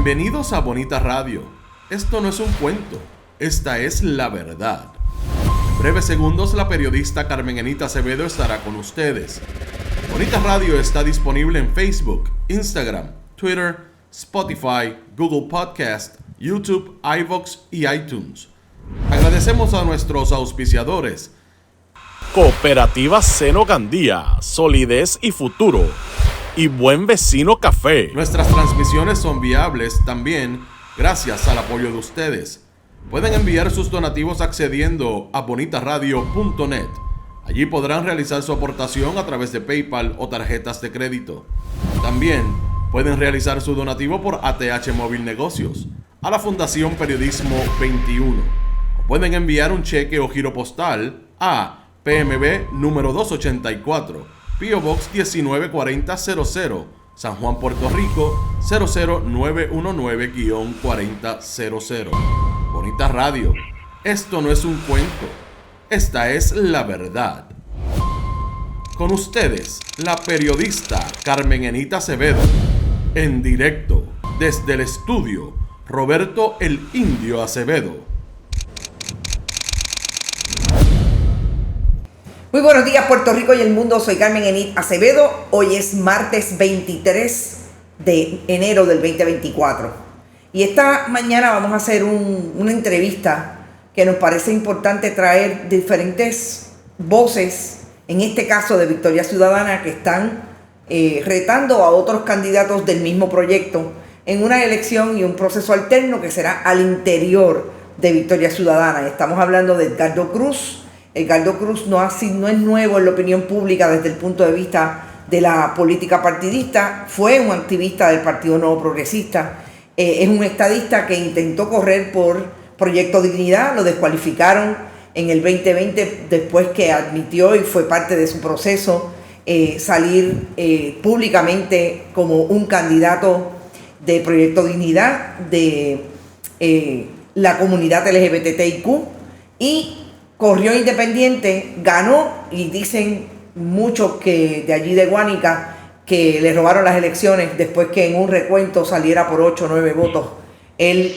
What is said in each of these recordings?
Bienvenidos a Bonita Radio. Esto no es un cuento, esta es la verdad. En breves segundos la periodista Carmen Enita Acevedo estará con ustedes. Bonita Radio está disponible en Facebook, Instagram, Twitter, Spotify, Google Podcast, YouTube, iVoox y iTunes. Agradecemos a nuestros auspiciadores. Cooperativa Seno Gandía, solidez y futuro. Y Buen Vecino Café. Nuestras transmisiones son viables también gracias al apoyo de ustedes. Pueden enviar sus donativos accediendo a bonitaradio.net. Allí podrán realizar su aportación a través de PayPal o tarjetas de crédito. También pueden realizar su donativo por ATH Móvil Negocios a la Fundación Periodismo 21. O pueden enviar un cheque o giro postal a PMB número 284. P.O. Box 194000, San Juan, Puerto Rico 00919-4000. Bonita Radio, esto no es un cuento, esta es la verdad. Con ustedes, la periodista Carmen Enita Acevedo, en directo desde el estudio Roberto el Indio Acevedo. Muy buenos días, Puerto Rico y el mundo. Soy Carmen Enita Acevedo. Hoy es martes 23 de enero del 2024. Y esta mañana vamos a hacer una entrevista que nos parece importante traer diferentes voces, en este caso de Victoria Ciudadana, que están retando a otros candidatos del mismo proyecto en una elección y un proceso alterno que será al interior de Victoria Ciudadana. Estamos hablando de Edgardo Cruz. Edgardo Cruz no es nuevo en la opinión pública desde el punto de vista de la política partidista. Fue un activista del Partido Nuevo Progresista. Es un estadista que intentó correr por Proyecto Dignidad. Lo descualificaron en el 2020 después que admitió, y fue parte de su proceso, salir públicamente como un candidato de Proyecto Dignidad de la comunidad LGBTIQ, y corrió independiente, ganó, y dicen muchos que de allí de Guánica que le robaron las elecciones después que en un recuento saliera por 8 o 9 votos. Él,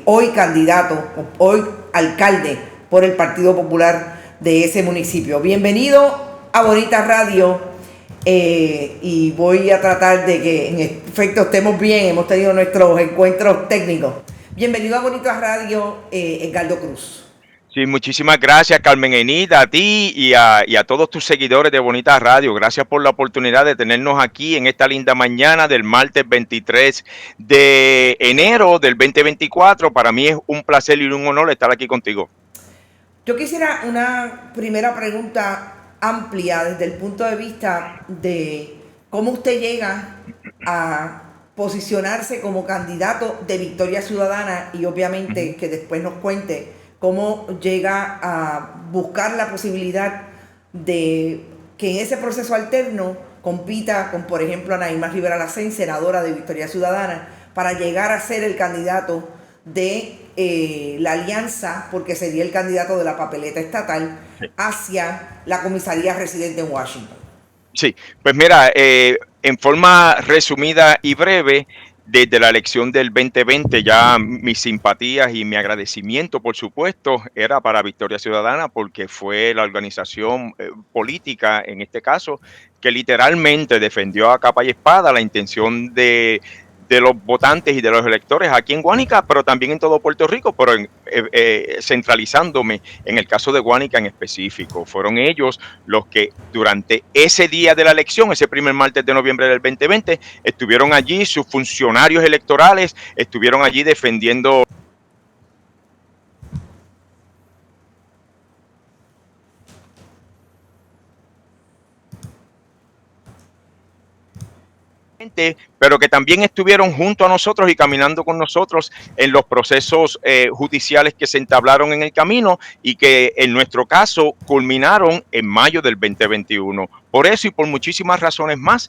hoy candidato, hoy alcalde por el Partido Popular de ese municipio. Bienvenido a Bonita Radio, y voy a tratar de que en efecto estemos bien. Hemos tenido nuestros encuentros técnicos. Bienvenido a Bonita Radio, Edgardo Cruz. Sí, muchísimas gracias, Carmen Enita, a ti y a todos tus seguidores de Bonita Radio. Gracias por la oportunidad de tenernos aquí en esta linda mañana del martes 23 de enero del 2024. Para mí es un placer y un honor estar aquí contigo. Yo quisiera una primera pregunta amplia desde el punto de vista de cómo usted llega a posicionarse como candidato de Victoria Ciudadana, y obviamente que después nos cuente cómo llega a buscar la posibilidad de que en ese proceso alterno compita con, por ejemplo, Anaíma Rivera Lacén, senadora de Victoria Ciudadana, para llegar a ser el candidato de la alianza, porque sería el candidato de la papeleta estatal, hacia la comisaría residente en Washington. Sí, pues mira, en forma resumida y breve, desde la elección del 2020 ya mis simpatías y mi agradecimiento, por supuesto, era para Victoria Ciudadana, porque fue la organización política, en este caso, que literalmente defendió a capa y espada la intención de los votantes y de los electores aquí en Guánica, pero también en todo Puerto Rico, pero centralizándome en el caso de Guánica en específico. Fueron ellos los que durante ese día de la elección, ese primer martes de noviembre del 2020, estuvieron allí, sus funcionarios electorales estuvieron allí defendiendo pero que también estuvieron junto a nosotros y caminando con nosotros en los procesos judiciales que se entablaron en el camino y que en nuestro caso culminaron en mayo del 2021. Por eso y por muchísimas razones más,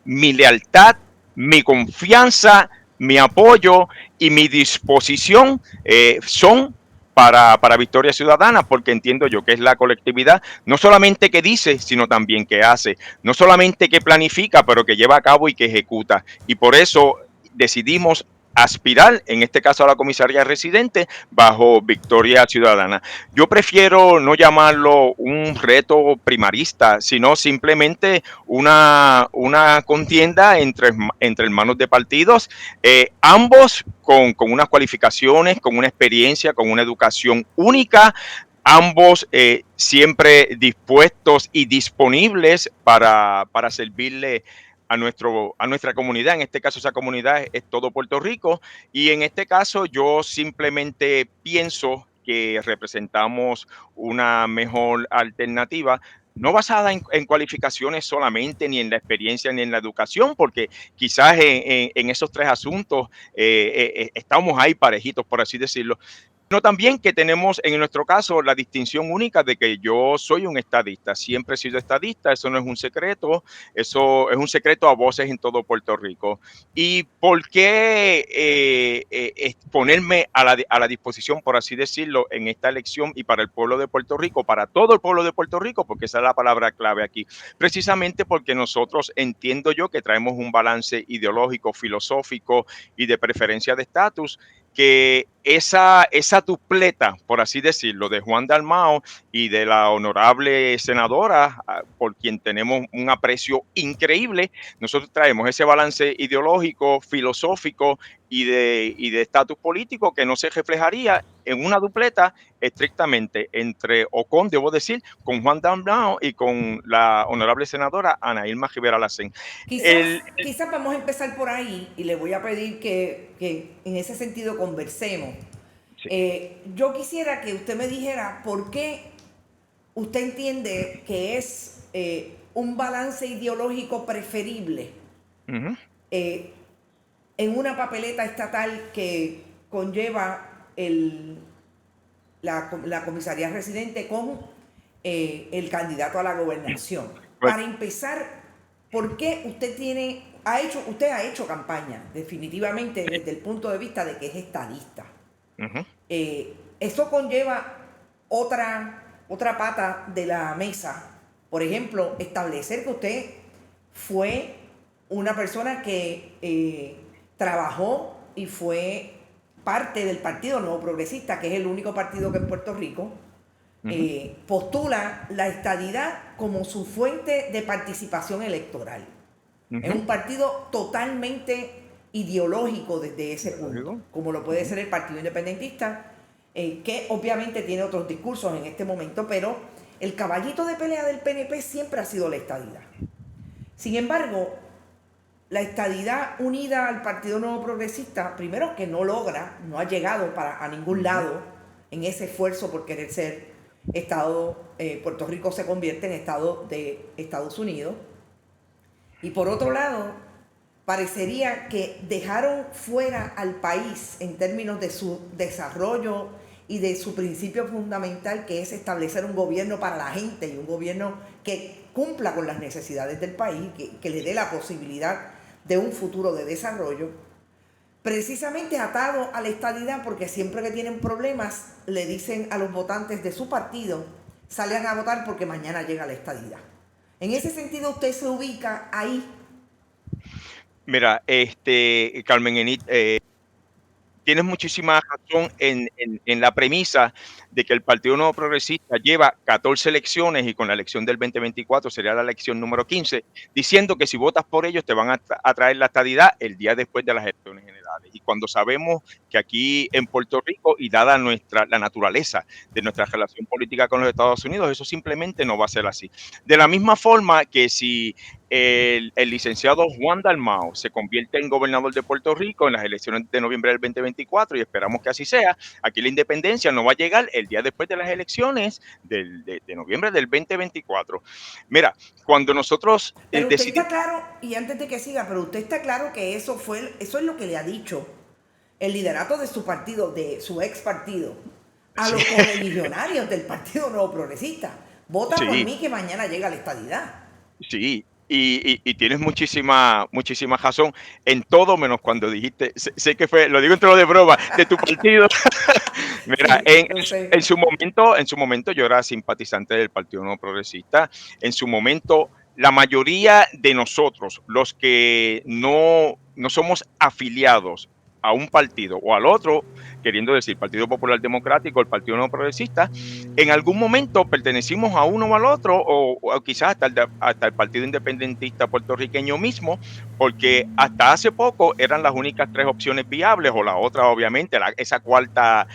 mi lealtad, mi confianza, mi apoyo y mi disposición son para Victoria Ciudadana, porque entiendo yo que es la colectividad, no solamente que dice, sino también que hace, no solamente que planifica, pero que lleva a cabo y que ejecuta. Y por eso decidimos aspirar, en este caso a la comisaría residente, bajo Victoria Ciudadana. Yo prefiero no llamarlo un reto primarista, sino simplemente una contienda entre hermanos de partidos, ambos con unas cualificaciones, con una experiencia, con una educación única, ambos siempre dispuestos y disponibles para servirle a nuestra comunidad. En este caso, esa comunidad es todo Puerto Rico. Y en este caso, yo simplemente pienso que representamos una mejor alternativa, no basada en cualificaciones solamente, ni en la experiencia, ni en la educación, porque quizás en esos tres asuntos estamos ahí parejitos, por así decirlo. No, también que tenemos en nuestro caso la distinción única de que yo soy un estadista, siempre he sido estadista, eso no es un secreto, eso es un secreto a voces en todo Puerto Rico. ¿Y por qué ponerme a la disposición, por así decirlo, en esta elección y para el pueblo de Puerto Rico, para todo el pueblo de Puerto Rico? Porque esa es la palabra clave aquí. Precisamente porque nosotros entiendo yo que traemos un balance ideológico, filosófico y de preferencia de estatus, que esa dupleta, por así decirlo, de Juan Dalmau y de la honorable senadora, por quien tenemos un aprecio increíble, nosotros traemos ese balance ideológico, filosófico y de estatus político que no se reflejaría en una dupleta estrictamente debo decir, con Juan Dalmau y con la honorable senadora Ana Irma Rivera Lacén. Quizás vamos a empezar por ahí y le voy a pedir que en ese sentido conversemos. Sí. Yo quisiera que usted me dijera por qué usted entiende que es un balance ideológico preferible Uh-huh. en una papeleta estatal que conlleva la comisaría residente con el candidato a la gobernación. Pues, Para empezar, ¿por qué usted ha hecho campaña definitivamente desde el punto de vista de que es estadista? uh-huh. Eso conlleva otra pata de la mesa. Por ejemplo, establecer que usted fue una persona que trabajó y fue parte del Partido Nuevo Progresista, que es el único partido que en Puerto Rico postula la estadidad como su fuente de participación electoral. Uh-huh. Es un partido totalmente ideológico desde ese punto, como lo puede ser el Partido Independentista, que obviamente tiene otros discursos en este momento, pero el caballito de pelea del PNP siempre ha sido la estadidad. Sin embargo, la estadidad unida al Partido Nuevo Progresista, primero que no ha llegado a ningún lado en ese esfuerzo por querer ser Estado, Puerto Rico se convierte en Estado de Estados Unidos. Y por otro lado, parecería que dejaron fuera al país en términos de su desarrollo y de su principio fundamental, que es establecer un gobierno para la gente y un gobierno que cumpla con las necesidades del país, que le dé la posibilidad de un futuro de desarrollo, precisamente atado a la estadidad, porque siempre que tienen problemas le dicen a los votantes de su partido, salgan a votar porque mañana llega la estadidad. En ese sentido, usted se ubica ahí. Mira, Carmen Enid, tienes muchísima razón en la premisa de que el Partido Nuevo Progresista lleva 14 elecciones y con la elección del 2024 sería la elección número 15, diciendo que si votas por ellos te van a traer la estadidad el día después de las elecciones generales. Y cuando sabemos que aquí en Puerto Rico, y dada la naturaleza de nuestra relación política con los Estados Unidos, eso simplemente no va a ser así. De la misma forma que si el licenciado Juan Dalmau se convierte en gobernador de Puerto Rico en las elecciones de noviembre del 2024, y esperamos que así sea, aquí la independencia no va a llegar el día después de las elecciones de noviembre del 2024. Mira, cuando nosotros pero usted está claro, y antes de que siga, pero usted está claro que eso es lo que le ha dicho el liderato de su partido, de su ex partido, a los correligionarios del Partido Nuevo Progresista. Vota por mí que mañana llega la estadidad. Sí, y tienes muchísima razón en todo, menos cuando dijiste, sé que lo digo entre lo de broma, de tu partido. Mira, en su momento yo era simpatizante del Partido Nuevo Progresista. En su momento, la mayoría de nosotros, los que no no somos afiliados a un partido o al otro, queriendo decir Partido Popular Democrático, el Partido No Progresista, en algún momento pertenecimos a uno o al otro, o quizás hasta el Partido Independentista puertorriqueño mismo, porque hasta hace poco eran las únicas tres opciones viables, o la otra, obviamente, esa cuarta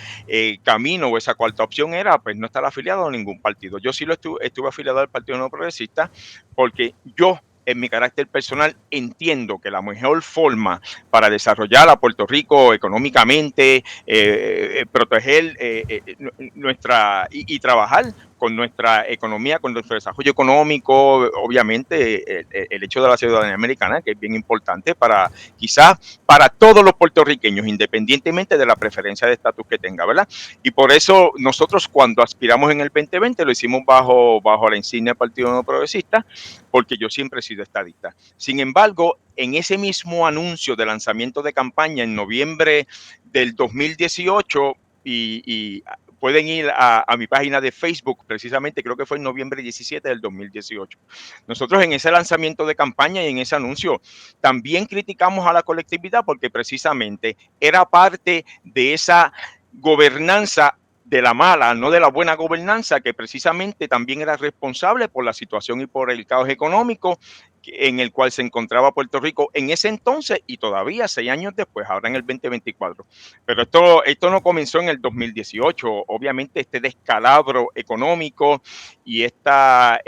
camino o esa cuarta opción era, pues, no estar afiliado a ningún partido. Yo sí estuve afiliado al Partido No Progresista porque yo, en mi carácter personal, entiendo que la mejor forma para desarrollar a Puerto Rico económicamente, proteger nuestra y trabajar con nuestra economía, con nuestro desarrollo económico, obviamente el hecho de la ciudadanía americana, que es bien importante para quizás para todos los puertorriqueños, independientemente de la preferencia de estatus que tenga, ¿verdad? Y por eso nosotros cuando aspiramos en el 2020 lo hicimos bajo la insignia del Partido No Progresista, porque yo siempre he sido estadista. Sin embargo, en ese mismo anuncio de lanzamiento de campaña en noviembre del 2018 y pueden ir a mi página de Facebook, precisamente creo que fue en noviembre 17 del 2018. Nosotros en ese lanzamiento de campaña y en ese anuncio también criticamos a la colectividad porque precisamente era parte de esa gobernanza de la mala, no de la buena gobernanza, que precisamente también era responsable por la situación y por el caos económico en el cual se encontraba Puerto Rico en ese entonces y todavía 6 años después, ahora en el 2024. Pero esto no comenzó en el 2018. Obviamente este descalabro económico y esta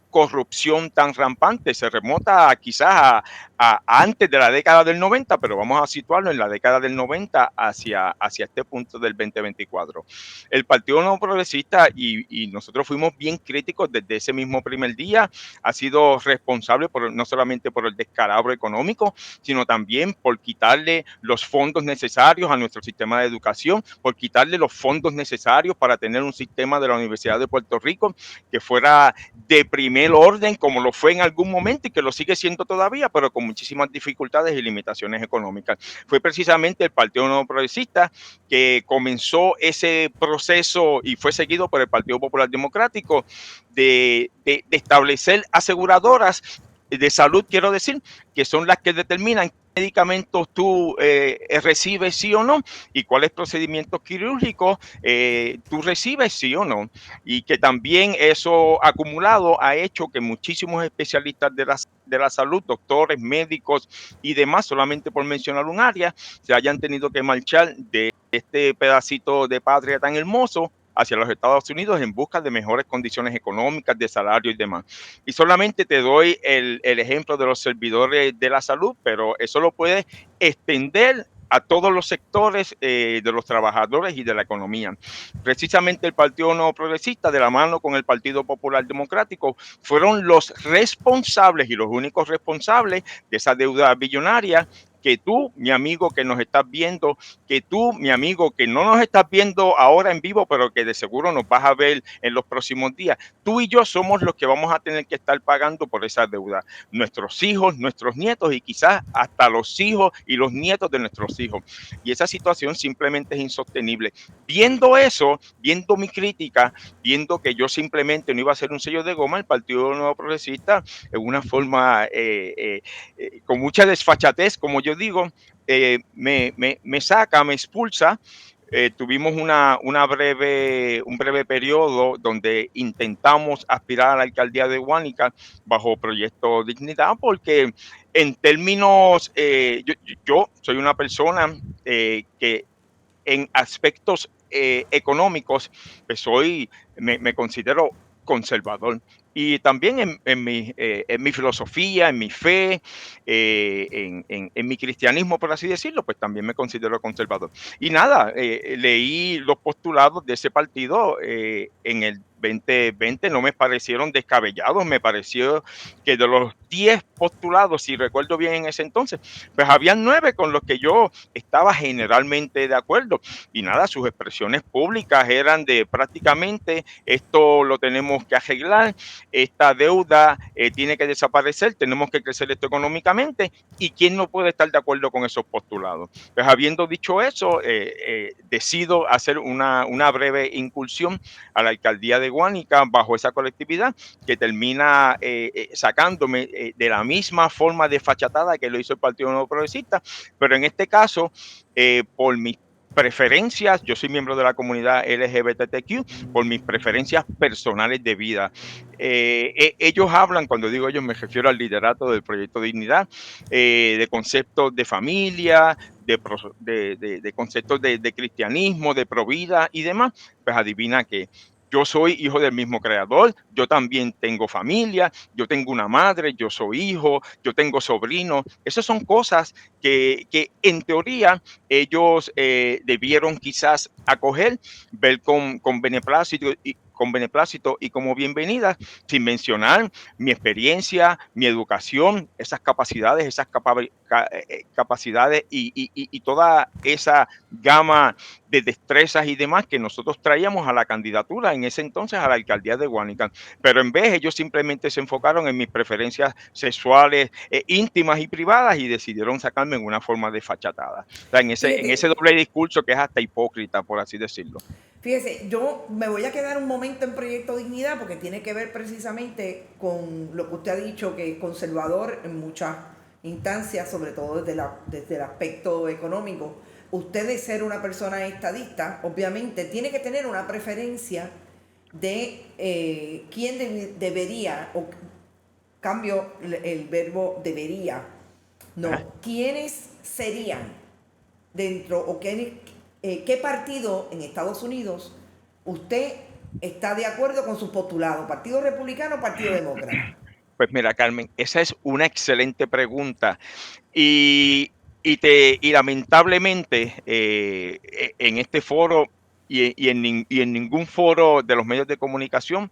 corrupción tan rampante se remota quizás a antes de la década del 90, pero vamos a situarlo en la década del 90 hacia este punto del 2024. El Partido No Progresista, y nosotros fuimos bien críticos desde ese mismo primer día, ha sido responsable no solamente por el descalabro económico, sino también por quitarle los fondos necesarios a nuestro sistema de educación, por quitarle los fondos necesarios para tener un sistema de la Universidad de Puerto Rico que fuera de primer orden, como lo fue en algún momento y que lo sigue siendo todavía, pero con muchísimas dificultades y limitaciones económicas. Fue precisamente el Partido No Progresista que comenzó ese proceso y fue seguido por el Partido Popular Democrático de establecer aseguradoras de salud, quiero decir, que son las que determinan qué medicamentos tú recibes sí o no y cuáles procedimientos quirúrgicos tú recibes sí o no. Y que también eso acumulado ha hecho que muchísimos especialistas de la salud, doctores, médicos y demás, solamente por mencionar un área, se hayan tenido que marchar de este pedacito de patria tan hermoso hacia los Estados Unidos en busca de mejores condiciones económicas, de salario y demás. Y solamente te doy el ejemplo de los servidores de la salud, pero eso lo puedes extender a todos los sectores de los trabajadores y de la economía. Precisamente el Partido No Progresista, de la mano con el Partido Popular Democrático, fueron los responsables y los únicos responsables de esa deuda billonaria que tú, mi amigo que nos estás viendo, que tú, mi amigo que no nos estás viendo ahora en vivo, pero que de seguro nos vas a ver en los próximos días, tú y yo somos los que vamos a tener que estar pagando por esa deuda. Nuestros hijos, nuestros nietos y quizás hasta los hijos y los nietos de nuestros hijos. Y esa situación simplemente es insostenible. Viendo eso, viendo mi crítica, viendo que yo simplemente no iba a ser un sello de goma, el Partido Nuevo Progresista, en una forma con mucha desfachatez, como yo digo, me saca, me expulsa. Tuvimos un breve periodo donde intentamos aspirar a la alcaldía de Guánica bajo Proyecto Dignidad, porque en términos, yo soy una persona que en aspectos económicos, pues me considero conservador. Y también en mi filosofía, en mi fe, en mi cristianismo, por así decirlo, pues también me considero conservador. Y nada, leí los postulados de ese partido en el 2020, no me parecieron descabellados, me pareció que de los 10 postulados, si recuerdo bien en ese entonces, pues habían 9 con los que yo estaba generalmente de acuerdo. Y nada, sus expresiones públicas eran de prácticamente esto lo tenemos que arreglar, esta deuda tiene que desaparecer, tenemos que crecer esto económicamente, y quién no puede estar de acuerdo con esos postulados. Pues habiendo dicho eso, decido hacer una breve incursión a la alcaldía de Guánica bajo esa colectividad que termina sacándome de la misma forma desfachatada que lo hizo el Partido Nuevo Progresista, pero en este caso, por mis preferencias, yo soy miembro de la comunidad LGBTQ, por mis preferencias personales de vida. Ellos hablan, cuando digo ellos me refiero al liderato del Proyecto Dignidad, de conceptos de familia, de conceptos de cristianismo, de provida y demás. Pues adivina que yo soy hijo del mismo creador, yo también tengo familia, yo tengo una madre, yo soy hijo, yo tengo sobrino. Esas son cosas que en teoría ellos debieron quizás acoger, ver con beneplácito y como bienvenida, sin mencionar mi experiencia, mi educación, esas capacidades, capacidades y toda esa gama de destrezas y demás que nosotros traíamos a la candidatura en ese entonces a la alcaldía de Guánica. Pero en vez ellos simplemente se enfocaron en mis preferencias sexuales, íntimas y privadas y decidieron sacarme en una forma desfachatada. O sea, en ese doble discurso que es hasta hipócrita, por así decirlo. Fíjese, yo me voy a quedar un momento en Proyecto Dignidad porque tiene que ver precisamente con lo que usted ha dicho, que es conservador en muchas instancias, sobre todo desde el aspecto económico. Usted, de ser una persona estadista, obviamente tiene que tener una preferencia de quién debería, o cambio el verbo debería, no, quiénes serían dentro, o qué partido en Estados Unidos usted está de acuerdo con su postulado, ¿Partido Republicano o Partido Demócrata? Pues mira, Carmen, esa es una excelente pregunta. Y lamentablemente en este foro y en ningún foro de los medios de comunicación,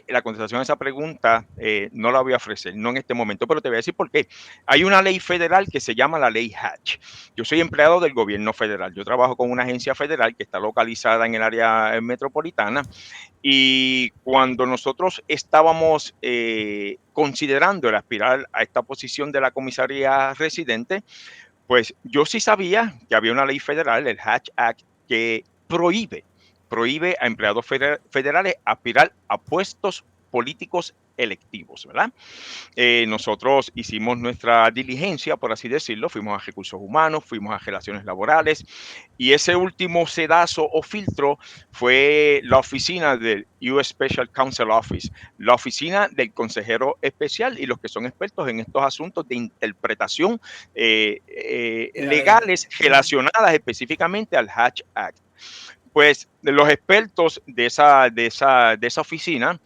la contestación a esa pregunta no la voy a ofrecer, no en este momento, pero te voy a decir por qué. Hay una ley federal que se llama la ley Hatch. Yo soy empleado del gobierno federal. Yo trabajo con una agencia federal que está localizada en el área metropolitana. Y cuando nosotros estábamos considerando el aspirar a esta posición de la comisaría residente, pues yo sí sabía que había una ley federal, el Hatch Act, que prohíbe a empleados federales aspirar a puestos políticos electivos, ¿verdad? Nosotros hicimos nuestra diligencia, por así decirlo, fuimos a recursos humanos, fuimos a relaciones laborales y ese último sedazo o filtro fue la oficina del US Special Counsel Office, la oficina del consejero especial y los que son expertos en estos asuntos de interpretación legales relacionadas específicamente al Hatch Act. Pues los expertos de esa oficina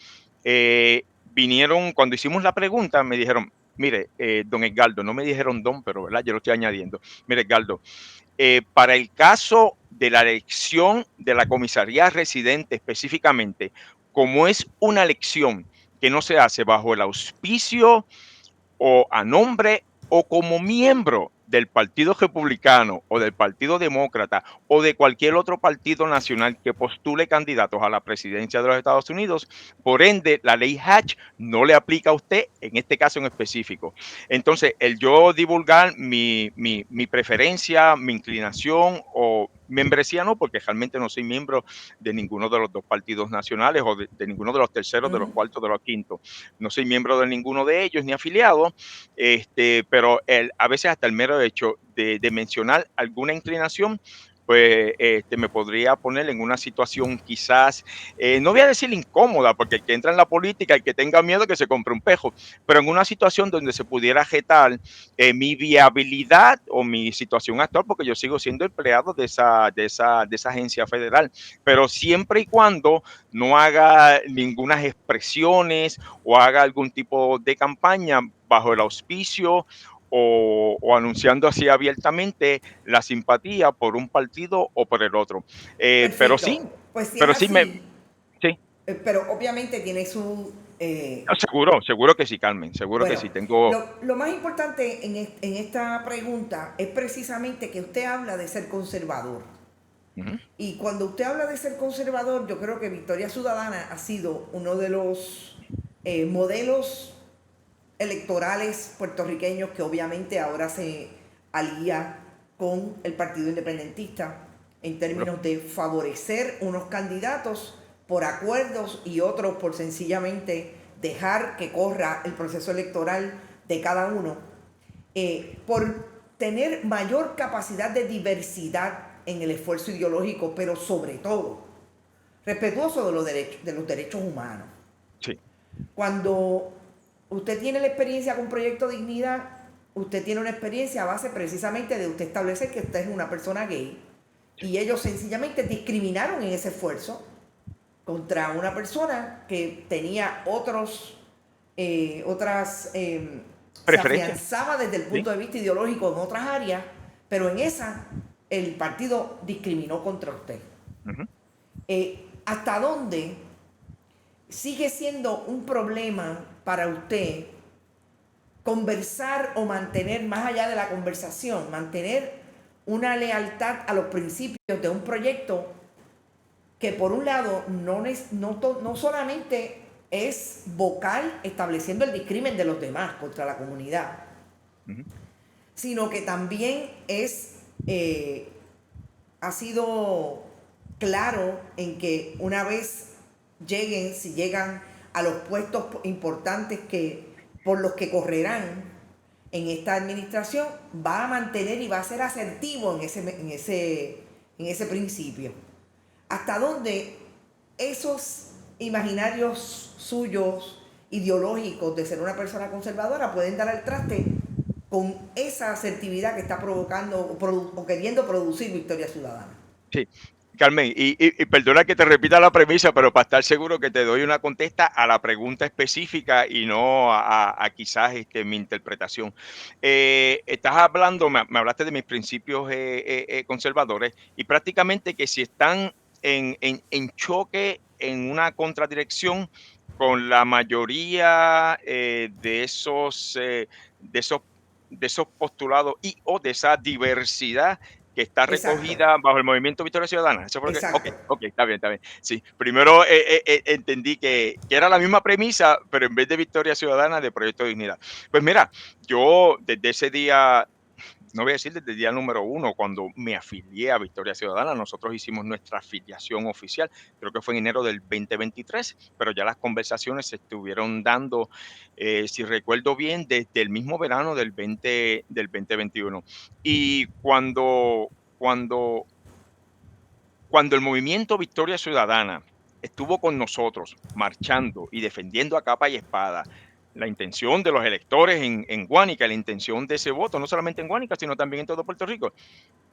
vinieron, cuando hicimos la pregunta, me dijeron, mire, don Edgardo, no me dijeron don, pero ¿verdad? Yo lo estoy añadiendo. Mire, Edgardo, para el caso de la elección de la comisaría residente específicamente, como es una elección que no se hace bajo el auspicio o a nombre o como miembro del Partido Republicano o del Partido Demócrata o de cualquier otro partido nacional que postule candidatos a la presidencia de los Estados Unidos, por ende, la ley Hatch no le aplica a usted en este caso en específico. Entonces, el yo divulgar mi preferencia, mi inclinación o membresía no, porque realmente no soy miembro de ninguno de los dos partidos nacionales o de ninguno de los terceros, de los cuartos, de los quintos. No soy miembro de ninguno de ellos ni afiliado, pero a veces hasta el mero hecho de mencionar alguna inclinación, pues me podría poner en una situación quizás, no voy a decir incómoda, porque el que entra en la política, el que tenga miedo que se compre un pejo, pero en una situación donde se pudiera agitar mi viabilidad o mi situación actual, porque yo sigo siendo empleado de esa agencia federal, pero siempre y cuando no haga ninguna expresiones o haga algún tipo de campaña bajo el auspicio o anunciando así abiertamente la simpatía por un partido o por el otro. Pero sí, pues si pero es sí así, sí. Pero obviamente tiene su... Seguro que sí, Carmen, seguro que sí. Lo más importante en esta pregunta es precisamente que usted habla de ser conservador. Y cuando usted habla de ser conservador, yo creo que Victoria Ciudadana ha sido uno de los modelos electorales puertorriqueños que obviamente ahora se alía con el Partido Independentista. en términos de favorecer unos candidatos por acuerdos y otros por sencillamente dejar que corra el proceso electoral de cada uno, por tener mayor capacidad de diversidad en el esfuerzo ideológico, pero sobre todo respetuoso de los derechos humanos. Sí. Cuando usted tiene la experiencia con Proyecto Dignidad, usted tiene una experiencia a base precisamente de usted establecer que usted es una persona gay, y ellos sencillamente discriminaron en ese esfuerzo contra una persona que tenía se afianzaba desde el punto de vista ideológico en otras áreas, pero en esa el partido discriminó contra usted. Uh-huh. ¿Hasta dónde sigue siendo un problema para usted conversar o mantener, más allá de la conversación, mantener una lealtad a los principios de un proyecto que por un lado no solamente es vocal estableciendo el discrimen de los demás contra la comunidad, uh-huh, sino que también ha sido claro en que una vez si llegan a los puestos importantes por los que correrán en esta administración, va a mantener y va a ser asertivo en ese principio. ¿Hasta dónde esos imaginarios suyos ideológicos de ser una persona conservadora pueden dar al traste con esa asertividad que está provocando o queriendo producir Victoria Ciudadana? Sí. Carmen, y perdona que te repita la premisa, pero para estar seguro que te doy una contesta a la pregunta específica y no a quizás mi interpretación. Estás hablando, me hablaste de mis principios conservadores, y prácticamente que si están en choque, en una contradirección con la mayoría de esos postulados y o de esa diversidad que está recogida, exacto, bajo el movimiento Victoria Ciudadana. Eso fue lo que, okay, está bien. Sí, primero entendí que era la misma premisa, pero en vez de Victoria Ciudadana, de Proyecto de Dignidad. Pues mira, yo desde ese día, no voy a decir desde el día número 1, cuando me afilié a Victoria Ciudadana, nosotros hicimos nuestra afiliación oficial, creo que fue en enero del 2023, pero ya las conversaciones se estuvieron dando, si recuerdo bien, desde el mismo verano del 2021. Y cuando el movimiento Victoria Ciudadana estuvo con nosotros, marchando y defendiendo a capa y espada la intención de los electores en Guánica, la intención de ese voto, no solamente en Guánica, sino también en todo Puerto Rico.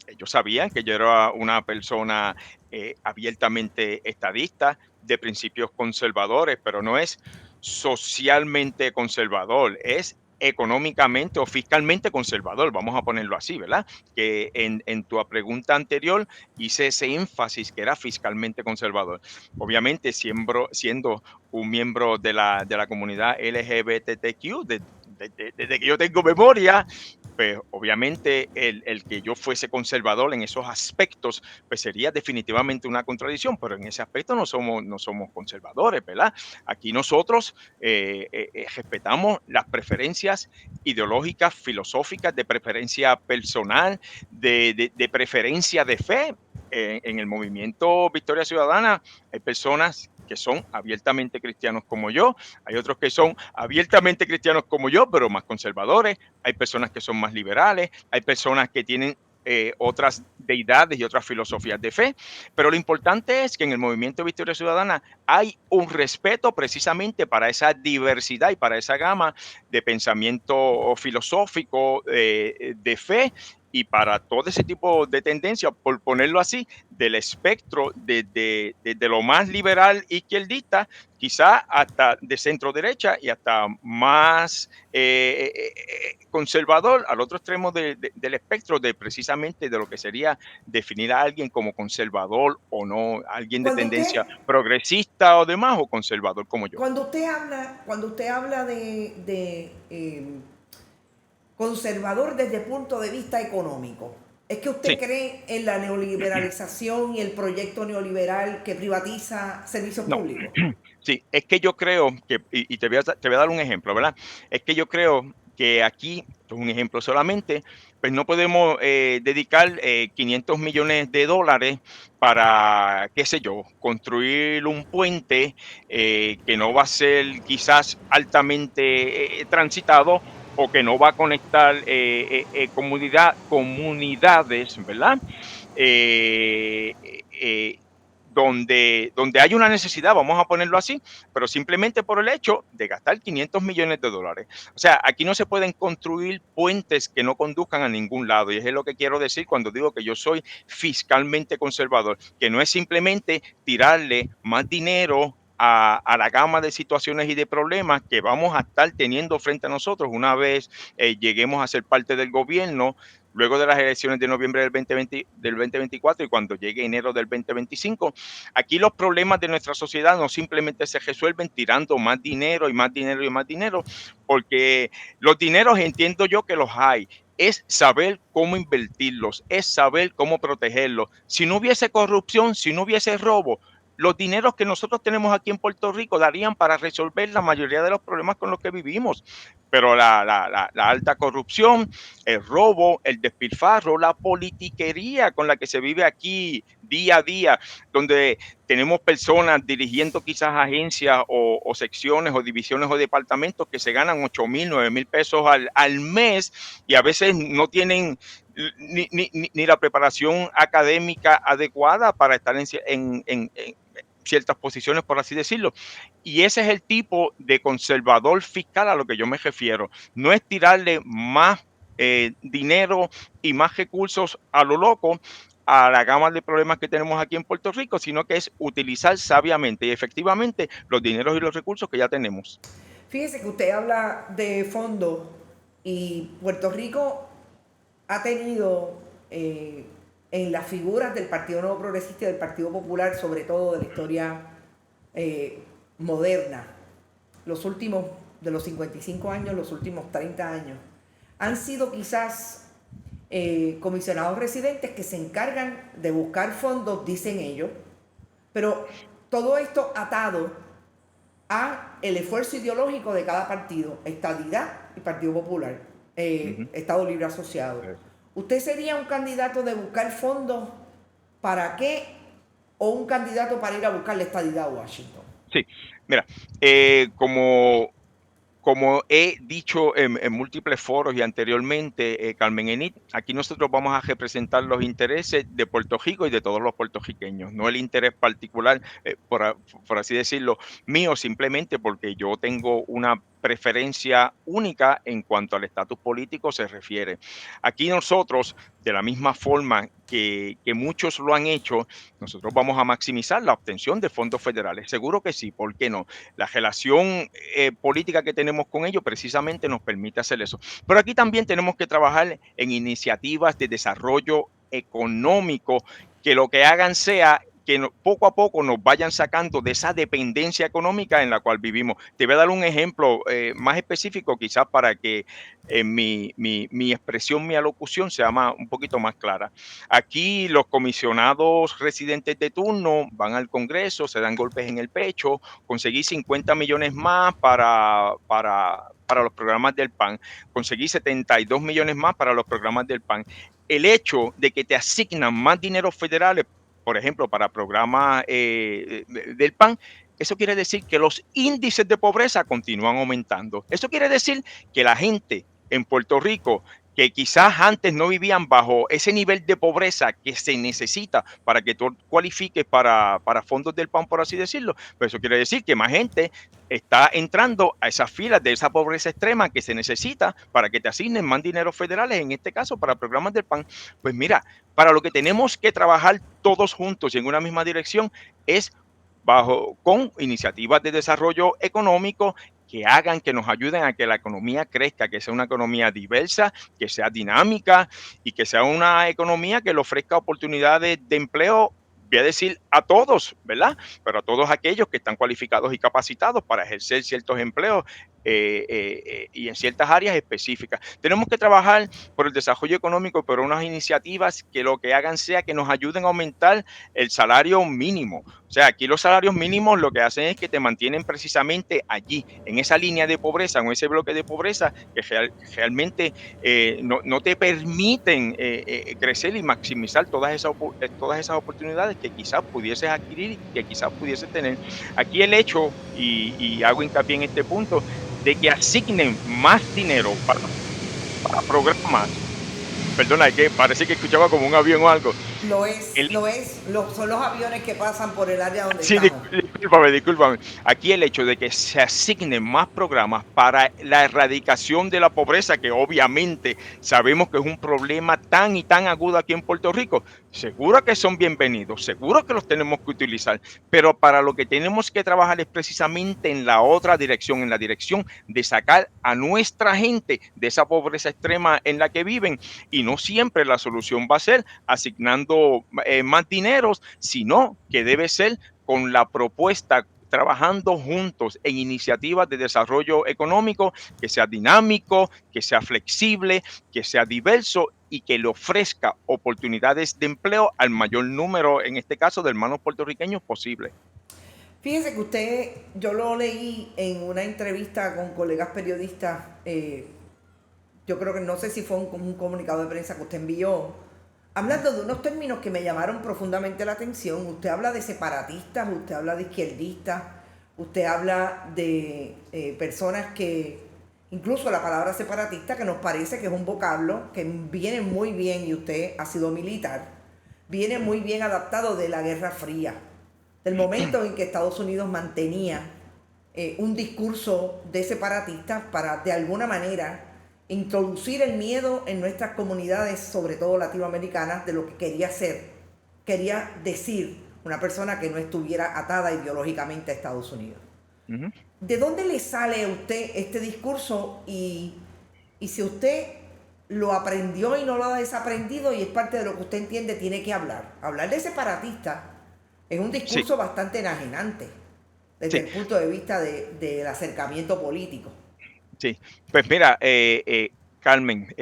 Ellos sabían que yo era una persona abiertamente estadista, de principios conservadores, pero no es socialmente conservador, es económicamente o fiscalmente conservador, vamos a ponerlo así, ¿verdad? Que en tu pregunta anterior hice ese énfasis que era fiscalmente conservador. Obviamente, siendo un miembro de la comunidad LGBTQ, desde que yo tengo memoria, pues obviamente el que yo fuese conservador en esos aspectos, pues sería definitivamente una contradicción, pero en ese aspecto no somos conservadores, ¿verdad? Aquí nosotros respetamos las preferencias ideológicas, filosóficas, de preferencia personal, de preferencia de fe. En el movimiento Victoria Ciudadana hay personas que son abiertamente cristianos como yo, hay otros que son abiertamente cristianos como yo, pero más conservadores, hay personas que son más liberales, hay personas que tienen otras deidades y otras filosofías de fe, pero lo importante es que en el movimiento Victoria Ciudadana hay un respeto precisamente para esa diversidad y para esa gama de pensamiento filosófico, de fe, y para todo ese tipo de tendencia, por ponerlo así, del espectro de lo más liberal izquierdista, quizá hasta de centro derecha y hasta más conservador, al otro extremo del espectro, de precisamente de lo que sería definir a alguien como conservador o no, alguien de tendencia progresista o demás, o conservador como yo. Cuando usted habla de conservador desde el punto de vista económico, ¿es que usted cree en la neoliberalización y el proyecto neoliberal que privatiza servicios públicos? Sí, es que yo creo que, y te voy a dar un ejemplo, ¿verdad? Es que yo creo que aquí, esto es un ejemplo solamente, pues no podemos dedicar $500 millones para, qué sé yo, construir un puente que no va a ser quizás altamente transitado o que no va a conectar comunidades, ¿verdad? Eh, eh, eh, donde hay una necesidad, vamos a ponerlo así, pero simplemente por el hecho de gastar $500 millones. O sea, aquí no se pueden construir puentes que no conduzcan a ningún lado. Y eso es lo que quiero decir cuando digo que yo soy fiscalmente conservador, que no es simplemente tirarle más dinero a la gama de situaciones y de problemas que vamos a estar teniendo frente a nosotros una vez lleguemos a ser parte del gobierno, luego de las elecciones de noviembre del 2024 y cuando llegue enero del 2025. Aquí los problemas de nuestra sociedad no simplemente se resuelven tirando más dinero y más dinero y más dinero, porque los dineros entiendo yo que los hay. Es saber cómo invertirlos, es saber cómo protegerlos. Si no hubiese corrupción, si no hubiese robo, los dineros que nosotros tenemos aquí en Puerto Rico darían para resolver la mayoría de los problemas con los que vivimos. Pero la alta corrupción, el robo, el despilfarro, la politiquería con la que se vive aquí día a día, donde tenemos personas dirigiendo quizás agencias o secciones o divisiones o departamentos que se ganan 8,000, 9,000 pesos al mes y a veces no tienen ni la preparación académica adecuada para estar en ciertas posiciones, por así decirlo. Y ese es el tipo de conservador fiscal a lo que yo me refiero. No es tirarle más dinero y más recursos a lo loco a la gama de problemas que tenemos aquí en Puerto Rico, sino que es utilizar sabiamente y efectivamente los dineros y los recursos que ya tenemos. Fíjese que usted habla de fondos y Puerto Rico ha tenido en las figuras del Partido Nuevo Progresista y del Partido Popular, sobre todo de la historia moderna, los últimos, de los 55 años, los últimos 30 años, han sido quizás comisionados residentes que se encargan de buscar fondos, dicen ellos, pero todo esto atado a el esfuerzo ideológico de cada partido, Estadidad y Partido Popular, Estado Libre Asociado. ¿Usted sería un candidato de buscar fondos para qué o un candidato para ir a buscar la estadidad a Washington? Sí, mira, como he dicho en múltiples foros y anteriormente, Carmen Enid, aquí nosotros vamos a representar los intereses de Puerto Rico y de todos los puertorriqueños, no el interés particular, por así decirlo, mío, simplemente porque yo tengo una preferencia única en cuanto al estatus político se refiere. Aquí nosotros, de la misma forma que muchos lo han hecho, nosotros vamos a maximizar la obtención de fondos federales. Seguro que sí, ¿por qué no? La relación política que tenemos con ellos precisamente nos permite hacer eso. Pero aquí también tenemos que trabajar en iniciativas de desarrollo económico que lo que hagan sea que poco a poco nos vayan sacando de esa dependencia económica en la cual vivimos. Te voy a dar un ejemplo más específico, quizás para que mi expresión, mi alocución sea un poquito más clara. Aquí los comisionados residentes de turno van al Congreso, se dan golpes en el pecho, conseguí 50 millones más para los programas del PAN, conseguí 72 millones más para los programas del PAN. El hecho de que te asignan más dinero federales, por ejemplo, para programas del PAN, eso quiere decir que los índices de pobreza continúan aumentando. Eso quiere decir que la gente en Puerto Rico que quizás antes no vivían bajo ese nivel de pobreza que se necesita para que tú cualifiques para fondos del PAN, por así decirlo. Pero eso quiere decir que más gente está entrando a esas filas de esa pobreza extrema que se necesita para que te asignen más dinero federales, en este caso para programas del PAN. Pues mira, para lo que tenemos que trabajar todos juntos y en una misma dirección es con iniciativas de desarrollo económico que hagan, que nos ayuden a que la economía crezca, que sea una economía diversa, que sea dinámica y que sea una economía que le ofrezca oportunidades de empleo, voy a decir a todos, ¿verdad? Pero a todos aquellos que están cualificados y capacitados para ejercer ciertos empleos y en ciertas áreas específicas. Tenemos que trabajar por el desarrollo económico, pero unas iniciativas que lo que hagan sea que nos ayuden a aumentar el salario mínimo. O sea, aquí los salarios mínimos lo que hacen es que te mantienen precisamente allí, en esa línea de pobreza, en ese bloque de pobreza que realmente no te permiten crecer y maximizar todas esas oportunidades que quizás pudieses adquirir y que quizás pudieses tener. Aquí el hecho, y hago hincapié en este punto, de que asignen más dinero para programas. Perdona, es que parece que escuchaba como un avión o algo. El, Son los aviones que pasan por el área donde Sí, estamos. discúlpame. Aquí el hecho de que se asignen más programas para la erradicación de la pobreza, que obviamente sabemos que es un problema tan y tan agudo aquí en Puerto Rico, seguro que son bienvenidos, seguro que los tenemos que utilizar, pero para lo que tenemos que trabajar es precisamente en la otra dirección, en la dirección de sacar a nuestra gente de esa pobreza extrema en la que viven, y no siempre la solución va a ser asignando más dineros, sino que debe ser con la propuesta, trabajando juntos en iniciativas de desarrollo económico que sea dinámico, que sea flexible, que sea diverso y que le ofrezca oportunidades de empleo al mayor número, en este caso, de hermanos puertorriqueños posible. Fíjese que yo lo leí en una entrevista con colegas periodistas, yo creo que no sé si fue un comunicado de prensa que usted envió, hablando de unos términos que me llamaron profundamente la atención. Usted habla de separatistas, usted habla de izquierdistas, usted habla de personas que, incluso la palabra separatista, que nos parece que es un vocablo que viene muy bien, y usted ha sido militar, viene muy bien adaptado de la Guerra Fría, del momento en que Estados Unidos mantenía un discurso de separatistas para, de alguna manera, introducir el miedo en nuestras comunidades, sobre todo latinoamericanas, de lo que quería decir una persona que no estuviera atada ideológicamente a Estados Unidos. Uh-huh. ¿De dónde le sale a usted este discurso y si usted lo aprendió y no lo ha desaprendido y es parte de lo que usted entiende tiene que hablar? Hablar de separatista es un discurso bastante enajenante desde el punto de vista del acercamiento político. Sí, pues mira, Carmen,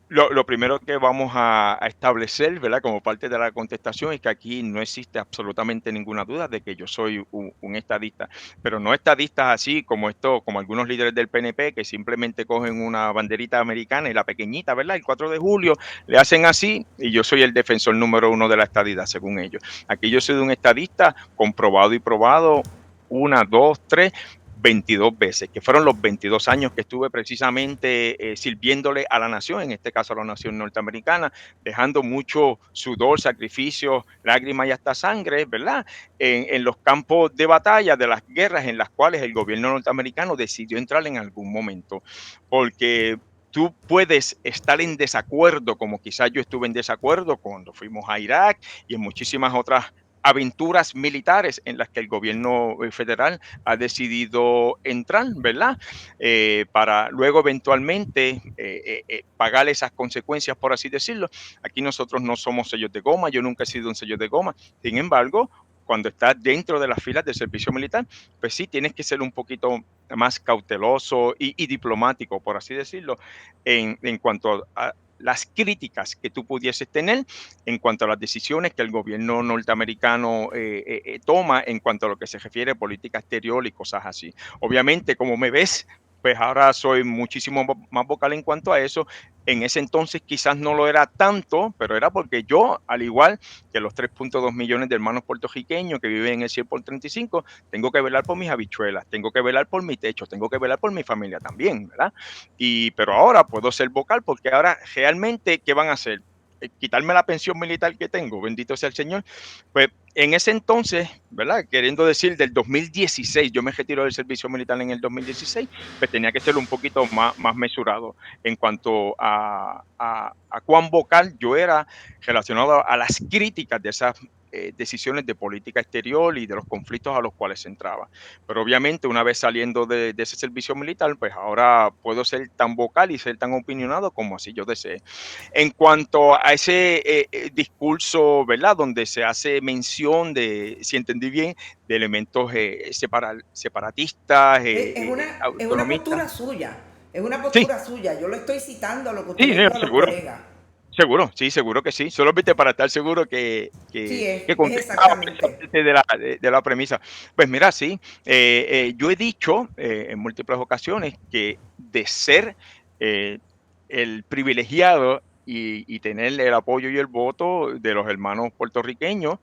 lo primero que vamos a establecer, ¿verdad? Como parte de la contestación es que aquí no existe absolutamente ninguna duda de que yo soy un estadista, pero no estadistas así como como algunos líderes del PNP que simplemente cogen una banderita americana y la pequeñita, ¿verdad? El 4 de julio le hacen así y yo soy el defensor número 1 de la estadidad, según ellos. Aquí yo soy un estadista comprobado y probado 1, 2, 3, 22 veces, que fueron los 22 años que estuve precisamente sirviéndole a la nación, en este caso a la nación norteamericana, dejando mucho sudor, sacrificio, lágrimas y hasta sangre, ¿verdad? En los campos de batalla de las guerras en las cuales el gobierno norteamericano decidió entrar en algún momento, porque tú puedes estar en desacuerdo, como quizás yo estuve en desacuerdo cuando fuimos a Irak y en muchísimas otras aventuras militares en las que el gobierno federal ha decidido entrar, ¿verdad? Para luego eventualmente pagar esas consecuencias, por así decirlo. Aquí nosotros no somos sellos de goma, yo nunca he sido un sello de goma. Sin embargo, cuando estás dentro de las filas del servicio militar, pues sí, tienes que ser un poquito más cauteloso y diplomático, por así decirlo, en cuanto a las críticas que tú pudieses tener en cuanto a las decisiones que el gobierno norteamericano toma en cuanto a lo que se refiere a política exterior y cosas así. Obviamente, como me ves, pues ahora soy muchísimo más vocal en cuanto a eso. En ese entonces quizás no lo era tanto, pero era porque yo, al igual que los 3.2 millones de hermanos puertorriqueños que viven en el 100 por 35, tengo que velar por mis habichuelas, tengo que velar por mi techo, tengo que velar por mi familia también, ¿verdad? Pero ahora puedo ser vocal porque ahora realmente, ¿qué van a hacer? Quitarme la pensión militar que tengo, bendito sea el Señor. Pues en ese entonces, ¿verdad? Queriendo decir del 2016, yo me retiro del servicio militar en el 2016, pues tenía que ser un poquito más mesurado en cuanto a cuán vocal yo era relacionado a las críticas de esas decisiones de política exterior y de los conflictos a los cuales se entraba. Pero obviamente una vez saliendo de ese servicio militar, pues ahora puedo ser tan vocal y ser tan opinionado como así yo desee. En cuanto a ese discurso, ¿verdad? Donde se hace mención de, si entendí bien, de elementos separatistas, Es una autonomistas. postura suya, es una Sí, postura suya. Yo le estoy citando lo que usted sí, le dijo a los seguro. colegas. Seguro, sí, seguro que sí. Solamente para estar seguro Sí, que es contestaba esa exactamente. parte de la premisa. Pues mira, sí, yo he dicho en múltiples ocasiones que de ser eh, el privilegiado y tener el apoyo y el voto de los hermanos puertorriqueños,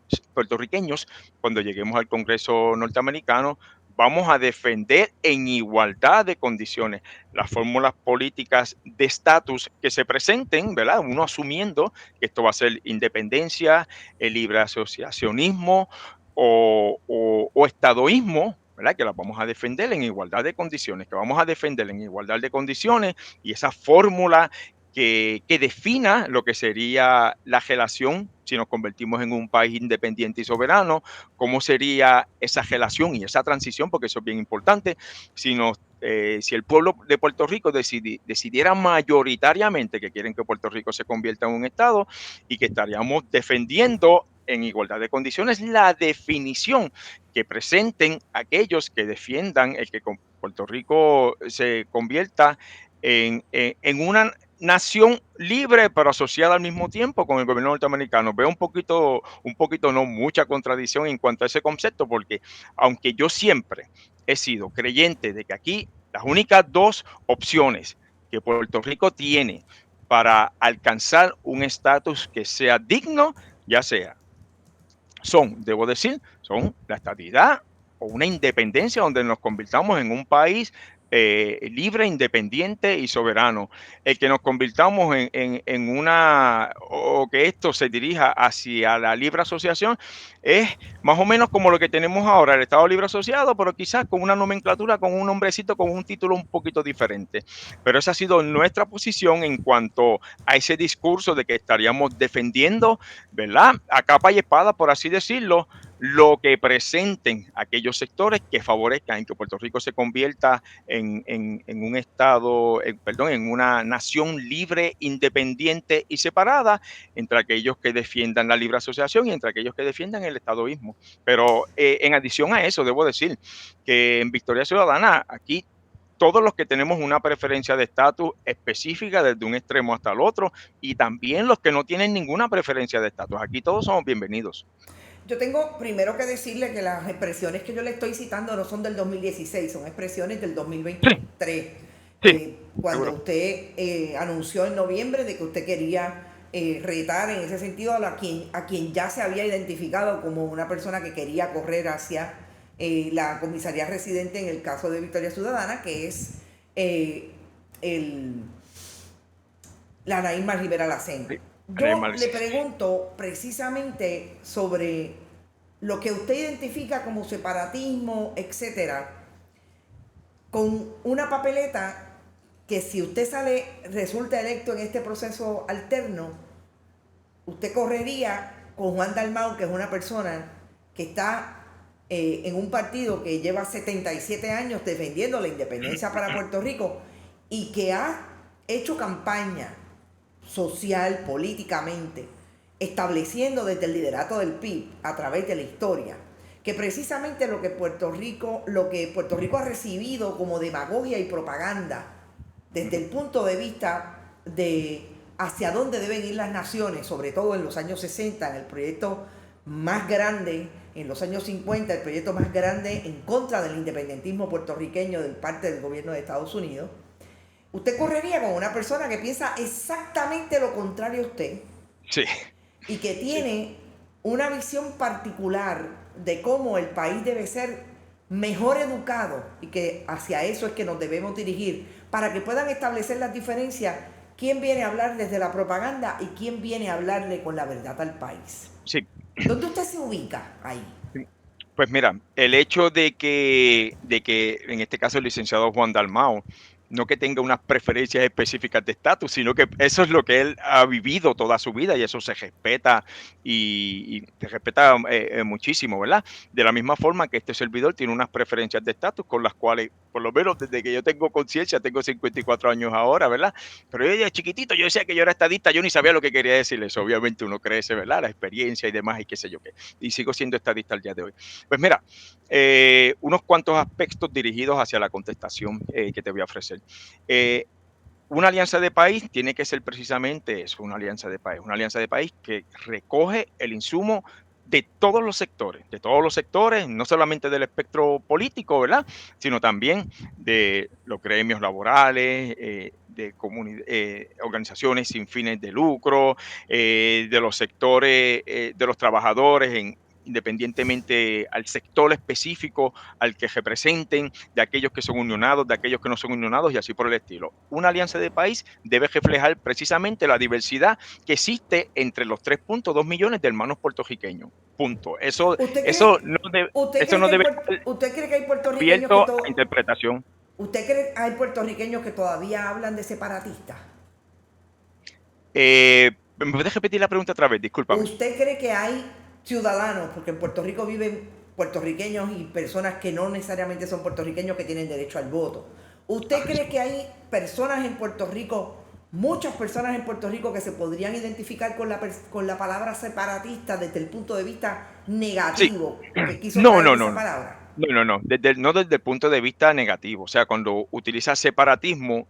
cuando lleguemos al Congreso norteamericano, vamos a defender en igualdad de condiciones las fórmulas políticas de estatus que se presenten, ¿verdad? Uno asumiendo que esto va a ser independencia, el libre asociacionismo o estadoísmo, ¿verdad? Que las vamos a defender en igualdad de condiciones, que vamos a defender en igualdad de condiciones y esa fórmula que defina lo que sería la relación si nos convertimos en un país independiente y soberano, cómo sería esa relación y esa transición, porque eso es bien importante, si el pueblo de Puerto Rico decidiera mayoritariamente que quieren que Puerto Rico se convierta en un estado y que estaríamos defendiendo en igualdad de condiciones la definición que presenten aquellos que defiendan el que Puerto Rico se convierta en una nación libre pero asociada al mismo tiempo con el gobierno norteamericano. Veo un poquito, no mucha contradicción en cuanto a ese concepto, porque aunque yo siempre he sido creyente de que aquí las únicas dos opciones que Puerto Rico tiene para alcanzar un estatus que sea digno, ya sea, debo decir, son la estadidad o una independencia donde nos convirtamos en un país libre, independiente y soberano. El que nos convirtamos en una, o que esto se dirija hacia la libre asociación, es más o menos como lo que tenemos ahora, el Estado Libre Asociado, pero quizás con una nomenclatura, con un nombrecito, con un título un poquito diferente. Pero esa ha sido nuestra posición en cuanto a ese discurso de que estaríamos defendiendo, ¿verdad? A capa y espada, por así decirlo, lo que presenten aquellos sectores que favorezcan en que Puerto Rico se convierta en un estado, en una nación libre, independiente y separada, entre aquellos que defiendan la libre asociación y entre aquellos que defiendan el estadoísmo. Pero en adición a eso, debo decir que en Victoria Ciudadana, aquí todos los que tenemos una preferencia de estatus específica desde un extremo hasta el otro, y también los que no tienen ninguna preferencia de estatus. Aquí todos somos bienvenidos. Yo tengo primero que decirle que las expresiones que yo le estoy citando no son del 2016, son expresiones del 2023. Sí, Cuando seguro. usted anunció en noviembre de que usted quería retar en ese sentido a quien ya se había identificado como una persona que quería correr hacia la comisaría residente en el caso de Victoria Ciudadana, que es la Anaíma Rivera Lacén. Sí, Yo le pregunto precisamente sobre lo que usted identifica como separatismo, etcétera, con una papeleta que si usted resulta electo en este proceso alterno, usted correría con Juan Dalmau, que es una persona que está en un partido que lleva 77 años defendiendo la independencia para Puerto Rico y que ha hecho campaña social, políticamente, estableciendo desde el liderato del PIB a través de la historia, que precisamente lo que Puerto Rico ha recibido como demagogia y propaganda desde el punto de vista de hacia dónde deben ir las naciones, sobre todo en los años 60, en el proyecto más grande, en los años 50, el proyecto más grande en contra del independentismo puertorriqueño de parte del gobierno de Estados Unidos. Usted correría con una persona que piensa exactamente lo contrario a usted. Sí. Y que tiene una visión particular de cómo el país debe ser mejor educado y que hacia eso es que nos debemos dirigir para que puedan establecer las diferencias, quién viene a hablar desde la propaganda y quién viene a hablarle con la verdad al país. Sí. ¿Dónde usted se ubica ahí? Pues mira, el hecho de que en este caso el licenciado Juan Dalmau no que tenga unas preferencias específicas de estatus, sino que eso es lo que él ha vivido toda su vida y eso se respeta y se respeta muchísimo, ¿verdad? De la misma forma que este servidor tiene unas preferencias de estatus con las cuales, por lo menos desde que yo tengo conciencia, tengo 54 años ahora, ¿verdad? Pero yo de chiquitito, yo decía que yo era estadista, yo ni sabía lo que quería decir eso. Obviamente uno crece, ¿verdad? La experiencia y demás y qué sé yo qué. Y sigo siendo estadista al día de hoy. Pues mira, unos cuantos aspectos dirigidos hacia la contestación que te voy a ofrecer. Una alianza de país tiene que ser precisamente eso, una alianza de país que recoge el insumo de todos los sectores, no solamente del espectro político, ¿verdad? Sino también de los gremios laborales, de organizaciones sin fines de lucro, de los sectores de los trabajadores independientemente al sector específico al que representen, de aquellos que son unionados, de aquellos que no son unionados y así por el estilo. Una alianza de país debe reflejar precisamente la diversidad que existe entre los 3.2 millones de hermanos puertorriqueños. Punto. Eso no debe ser ¿Usted cree que hay puertorriqueños abierto a interpretación. ¿Usted cree que hay puertorriqueños que todavía hablan de separatistas? ¿Me puedes repetir la pregunta otra vez? Discúlpame. ¿Usted cree que hay ciudadanos, porque en Puerto Rico viven puertorriqueños y personas que no necesariamente son puertorriqueños que tienen derecho al voto? ¿Usted cree que hay personas en Puerto Rico, muchas personas en Puerto Rico que se podrían identificar con la palabra separatista desde el punto de vista negativo? Sí. Que quiso esa palabra? No, no desde el punto de vista negativo. O sea, cuando utiliza separatismo,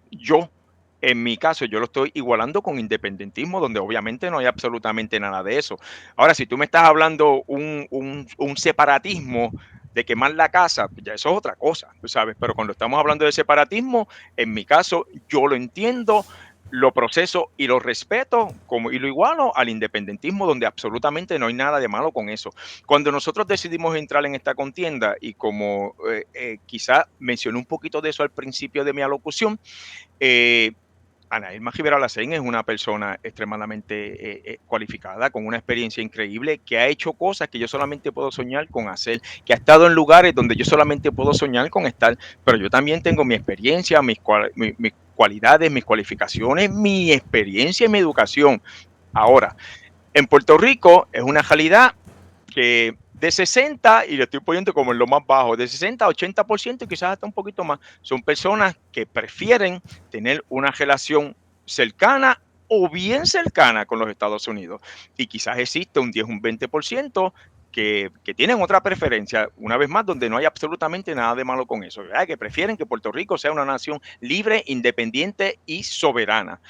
en mi caso, yo lo estoy igualando con independentismo, donde obviamente no hay absolutamente nada de eso. Ahora, si tú me estás hablando un separatismo de quemar la casa, pues ya eso es otra cosa, tú sabes. Pero cuando estamos hablando de separatismo, en mi caso, yo lo entiendo, lo proceso y lo respeto y lo igualo al independentismo, donde absolutamente no hay nada de malo con eso. Cuando nosotros decidimos entrar en esta contienda, y como quizá mencioné un poquito de eso al principio de mi alocución, Ana Irma Rivera Lacén es una persona extremadamente cualificada, con una experiencia increíble, que ha hecho cosas que yo solamente puedo soñar con hacer, que ha estado en lugares donde yo solamente puedo soñar con estar, pero yo también tengo mi experiencia, mis cualidades, mis cualificaciones, mi experiencia y mi educación. Ahora, en Puerto Rico es una realidad que de 60, y lo estoy poniendo como en lo más bajo, de 60 a 80% y quizás hasta un poquito más, son personas que prefieren tener una relación cercana o bien cercana con los Estados Unidos. Y quizás existe un 10, un 20% que tienen otra preferencia, una vez más, donde no hay absolutamente nada de malo con eso, ¿verdad? Que prefieren que Puerto Rico sea una nación libre, independiente y soberana.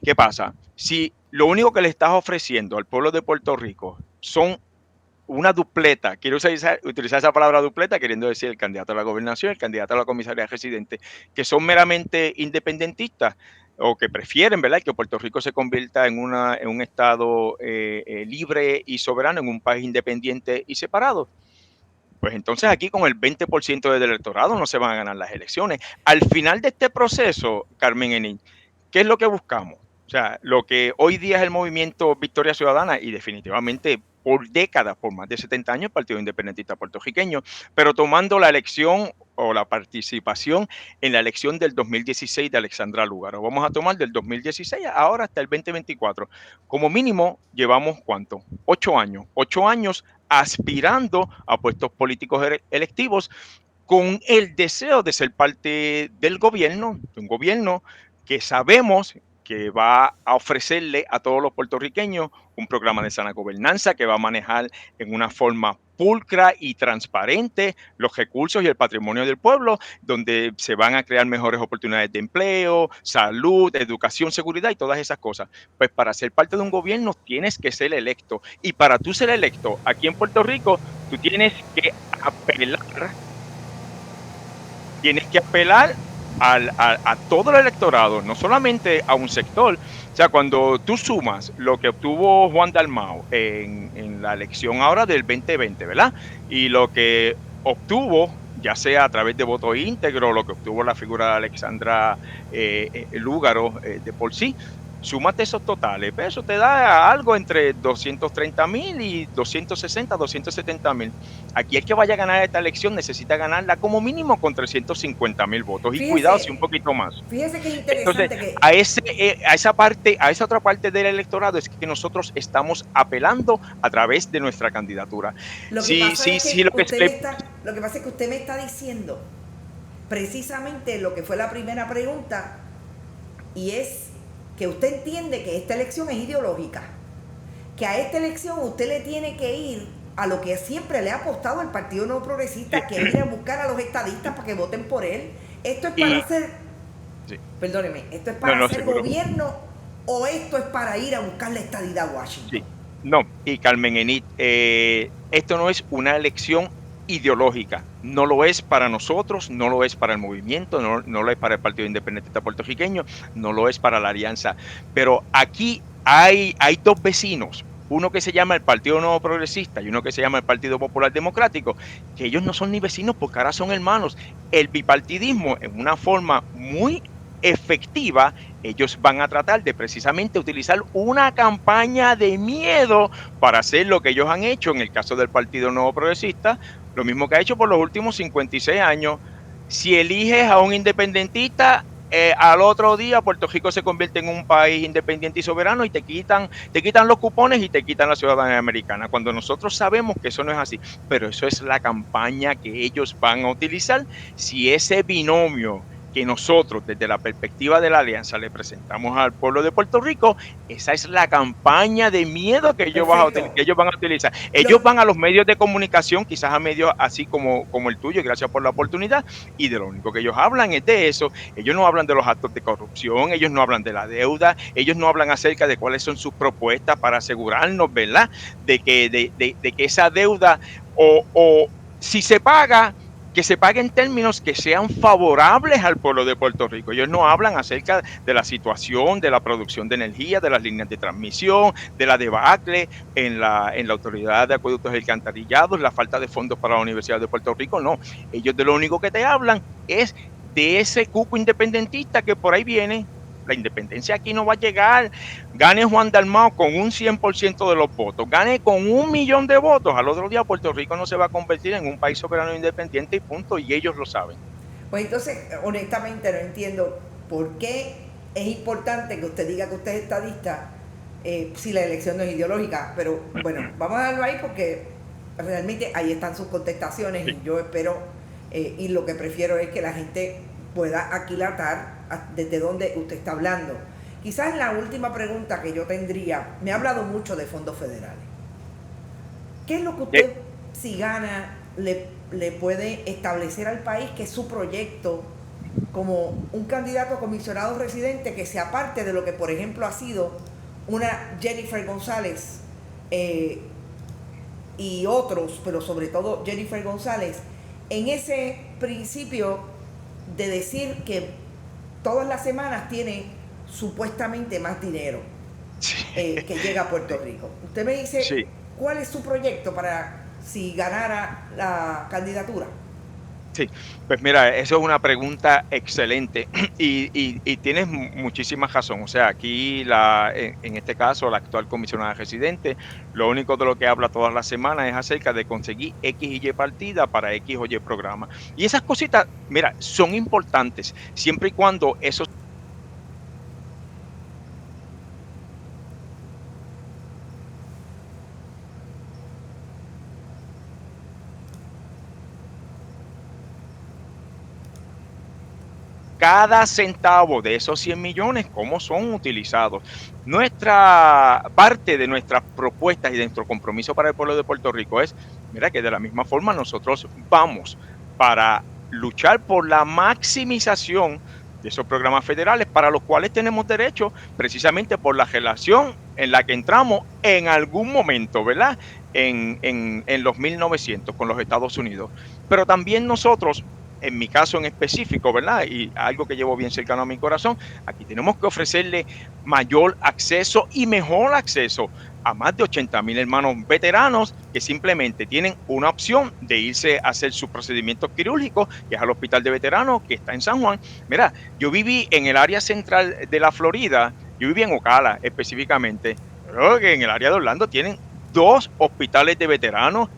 ¿Qué pasa? Si lo único que le estás ofreciendo al pueblo de Puerto Rico son una dupleta, quiero utilizar esa palabra dupleta, queriendo decir el candidato a la gobernación, el candidato a la comisaría residente, que son meramente independentistas o que prefieren, ¿verdad?, que Puerto Rico se convierta en un estado libre y soberano, en un país independiente y separado. Pues entonces aquí con el 20% del electorado no se van a ganar las elecciones. Al final de este proceso, Carmen Enid, ¿qué es lo que buscamos? O sea, lo que hoy día es el movimiento Victoria Ciudadana, y definitivamente por décadas, por más de 70 años, el Partido Independentista Puertorriqueño, pero tomando la elección o la participación en la elección del 2016 de Alexandra Lúgaro. Vamos a tomar del 2016 ahora hasta el 2024. Como mínimo llevamos, ¿cuánto? 8 años. 8 años aspirando a puestos políticos electivos con el deseo de ser parte del gobierno, de un gobierno que sabemos que va a ofrecerle a todos los puertorriqueños un programa de sana gobernanza, que va a manejar en una forma pulcra y transparente los recursos y el patrimonio del pueblo, donde se van a crear mejores oportunidades de empleo, salud, educación, seguridad y todas esas cosas. Pues para ser parte de un gobierno tienes que ser electo, y para tú ser electo aquí en Puerto Rico, tú tienes que apelar a todo el electorado, no solamente a un sector. O sea, cuando tú sumas lo que obtuvo Juan Dalmau en la elección ahora del 2020, ¿verdad? Y lo que obtuvo, ya sea a través de voto íntegro, lo que obtuvo la figura de Alexandra Lúgaro de por sí, súmate esos totales, pues eso te da algo entre 230,000 y 260, 270,000. Aquí el que vaya a ganar esta elección necesita ganarla como mínimo con 350,000 votos, y cuidado si un poquito más. Fíjese que es Entonces, interesante que a esa otra parte del electorado es que nosotros estamos apelando a través de nuestra candidatura. lo que pasa es que Lo que lo que pasa es que usted me está diciendo precisamente lo que fue la primera pregunta, y es que usted entiende que esta elección es ideológica, que a esta elección usted le tiene que ir a lo que siempre le ha apostado el Partido Nuevo Progresista, que es ir a buscar a los estadistas para que voten por él. Esto es para hacer, perdóneme, esto es para hacer gobierno, o esto es para ir a buscar la estadidad a Washington. Sí. No, y Carmen Enid, esto no es una elección ideológica, no lo es para nosotros, no lo es para el movimiento, no lo es para el Partido Independentista Puertorriqueño, no lo es para la Alianza, pero aquí hay dos vecinos, uno que se llama el Partido Nuevo Progresista y uno que se llama el Partido Popular Democrático, que ellos no son ni vecinos porque ahora son hermanos. El bipartidismo, en una forma muy efectiva, ellos van a tratar de precisamente utilizar una campaña de miedo para hacer lo que ellos han hecho en el caso del Partido Nuevo Progresista, lo mismo que ha hecho por los últimos 56 años. Si eliges a un independentista, al otro día Puerto Rico se convierte en un país independiente y soberano y te quitan los cupones y te quitan la ciudadanía americana, cuando nosotros sabemos que eso no es así. Pero eso es la campaña que ellos van a utilizar. Si ese binomio que nosotros desde la perspectiva de la alianza le presentamos al pueblo de Puerto Rico, esa es la campaña de miedo que ellos van a utilizar. Ellos van a los medios de comunicación, quizás a medios así como el tuyo, y gracias por la oportunidad, y de lo único que ellos hablan es de eso. Ellos no hablan de los actos de corrupción, ellos no hablan de la deuda, ellos no hablan acerca de cuáles son sus propuestas para asegurarnos, ¿verdad?, de que esa deuda, o si se paga, que se pague en términos que sean favorables al pueblo de Puerto Rico. Ellos no hablan acerca de la situación, de la producción de energía, de las líneas de transmisión, de la debacle en la Autoridad de Acueductos y Alcantarillados, la falta de fondos para la Universidad de Puerto Rico. No, ellos de lo único que te hablan es de ese cuco independentista que por ahí viene. La independencia aquí no va a llegar. Gane Juan Dalmau con un 100% de los votos, gane con 1,000,000 de votos, al otro día Puerto Rico no se va a convertir en un país soberano independiente y punto, y ellos lo saben. Pues entonces, honestamente no entiendo por qué es importante que usted diga que usted es estadista si la elección no es ideológica, pero bueno, vamos a darlo ahí porque realmente ahí están sus contestaciones, sí. Y yo espero, y lo que prefiero es que la gente pueda aquilatar desde dónde usted está hablando. Quizás la última pregunta que yo tendría, me ha hablado mucho de fondos federales. ¿Qué es lo que usted, si gana, le puede establecer al país que es su proyecto como un candidato a comisionado residente que se aparte de lo que, por ejemplo, ha sido una Jennifer González y otros, pero sobre todo Jennifer González, en ese principio de decir que todas las semanas tiene supuestamente más dinero que llega a Puerto Rico? Usted me dice, sí, ¿cuál es su proyecto para si ganara la candidatura? Sí, pues mira, eso es una pregunta excelente y tienes muchísima razón. O sea, aquí en este caso la actual comisionada residente, lo único de lo que habla todas las semanas es acerca de conseguir X y Y partida para X o Y programa. Y esas cositas, mira, son importantes siempre y cuando eso cada centavo de esos 100 millones, cómo son utilizados. Nuestra parte de nuestras propuestas y de nuestro compromiso para el pueblo de Puerto Rico es, mira, que de la misma forma nosotros vamos para luchar por la maximización de esos programas federales para los cuales tenemos derecho, precisamente por la relación en la que entramos en algún momento, ¿verdad?, en los 1900 con los Estados Unidos. Pero también nosotros, en mi caso en específico, ¿verdad?, y algo que llevo bien cercano a mi corazón, aquí tenemos que ofrecerle mayor acceso y mejor acceso a más de 80,000 hermanos veteranos que simplemente tienen una opción de irse a hacer sus procedimientos quirúrgicos, que es al Hospital de Veteranos, que está en San Juan. Mira, yo viví en el área central de la Florida, Yo viví en Ocala específicamente, creo que en el área de Orlando tienen 2 hospitales de veteranos.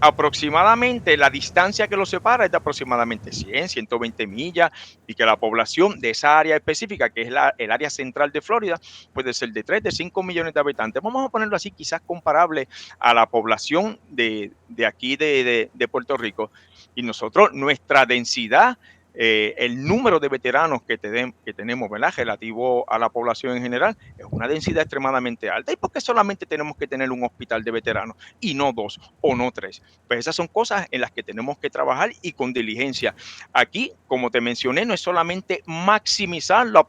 Aproximadamente la distancia que los separa es de aproximadamente 100, 120 millas, y que la población de esa área específica, que es el área central de Florida, puede ser de 3, de 5 millones de habitantes. Vamos a ponerlo así, quizás comparable a la población de aquí de Puerto Rico. Y nosotros, nuestra densidad, el número de veteranos que tenemos, ¿verdad? Relativo a la población en general, es una densidad extremadamente alta. ¿Y por qué solamente tenemos que tener un hospital de veteranos y no 2 o no 3? Pues esas son cosas en las que tenemos que trabajar y con diligencia. Aquí, como te mencioné, no es solamente maximizar la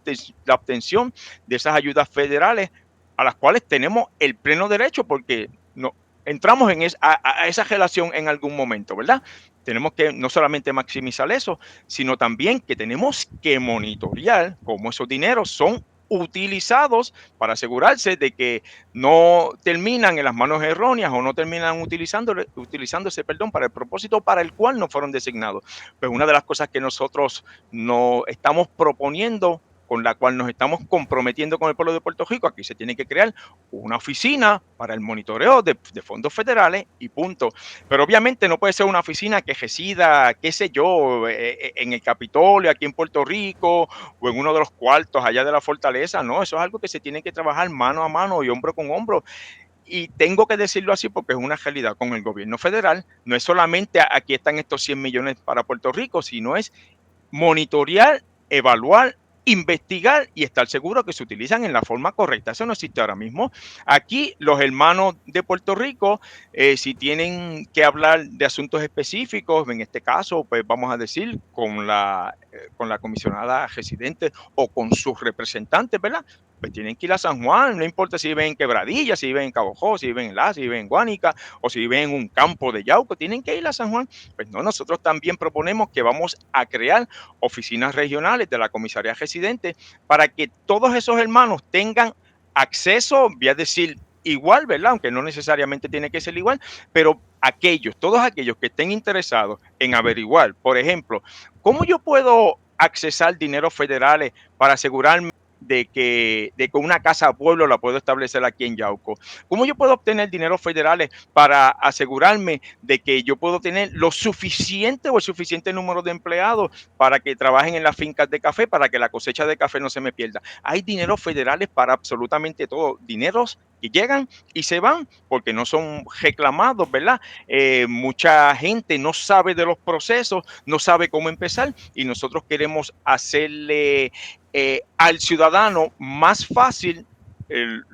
obtención de esas ayudas federales a las cuales tenemos el pleno derecho, porque no entramos a esa relación en algún momento, ¿verdad? Tenemos que no solamente maximizar eso, sino también que tenemos que monitorear cómo esos dineros son utilizados para asegurarse de que no terminan en las manos erróneas o no terminan utilizándose, para el propósito para el cual no fueron designados. Pues una de las cosas que nosotros no estamos proponiendo, con la cual nos estamos comprometiendo con el pueblo de Puerto Rico, aquí se tiene que crear una oficina para el monitoreo de fondos federales y punto. Pero obviamente no puede ser una oficina que resida, qué sé yo, en el Capitolio, aquí en Puerto Rico, o en uno de los cuartos allá de la fortaleza. No, eso es algo que se tiene que trabajar mano a mano y hombro con hombro. Y tengo que decirlo así porque es una realidad con el gobierno federal. No es solamente aquí están estos 100 millones para Puerto Rico, sino es monitorear, evaluar, investigar y estar seguro que se utilizan en la forma correcta. Eso no existe ahora mismo. Aquí los hermanos de Puerto Rico, si tienen que hablar de asuntos específicos, en este caso, pues vamos a decir con la comisionada residente o con sus representantes, ¿verdad? Pues tienen que ir a San Juan, no importa si viven en Quebradilla, si viven en Cabo Rojo, si viven en La, si viven en Guánica o si viven en un campo de Yauco, tienen que ir a San Juan. Pues no, nosotros también proponemos que vamos a crear oficinas regionales de la comisaría residente para que todos esos hermanos tengan acceso, voy a decir igual, ¿verdad? Aunque no necesariamente tiene que ser igual, pero todos aquellos que estén interesados en averiguar, por ejemplo, ¿cómo yo puedo accesar dineros federales para asegurarme de que una casa pueblo la puedo establecer aquí en Yauco? ¿Cómo yo puedo obtener dineros federales para asegurarme de que yo puedo tener lo suficiente o el suficiente número de empleados para que trabajen en las fincas de café, para que la cosecha de café no se me pierda? Hay dineros federales para absolutamente todo, dineros que llegan y se van porque no son reclamados, ¿verdad? Mucha gente no sabe de los procesos, no sabe cómo empezar, y nosotros queremos hacerle al ciudadano más fácil,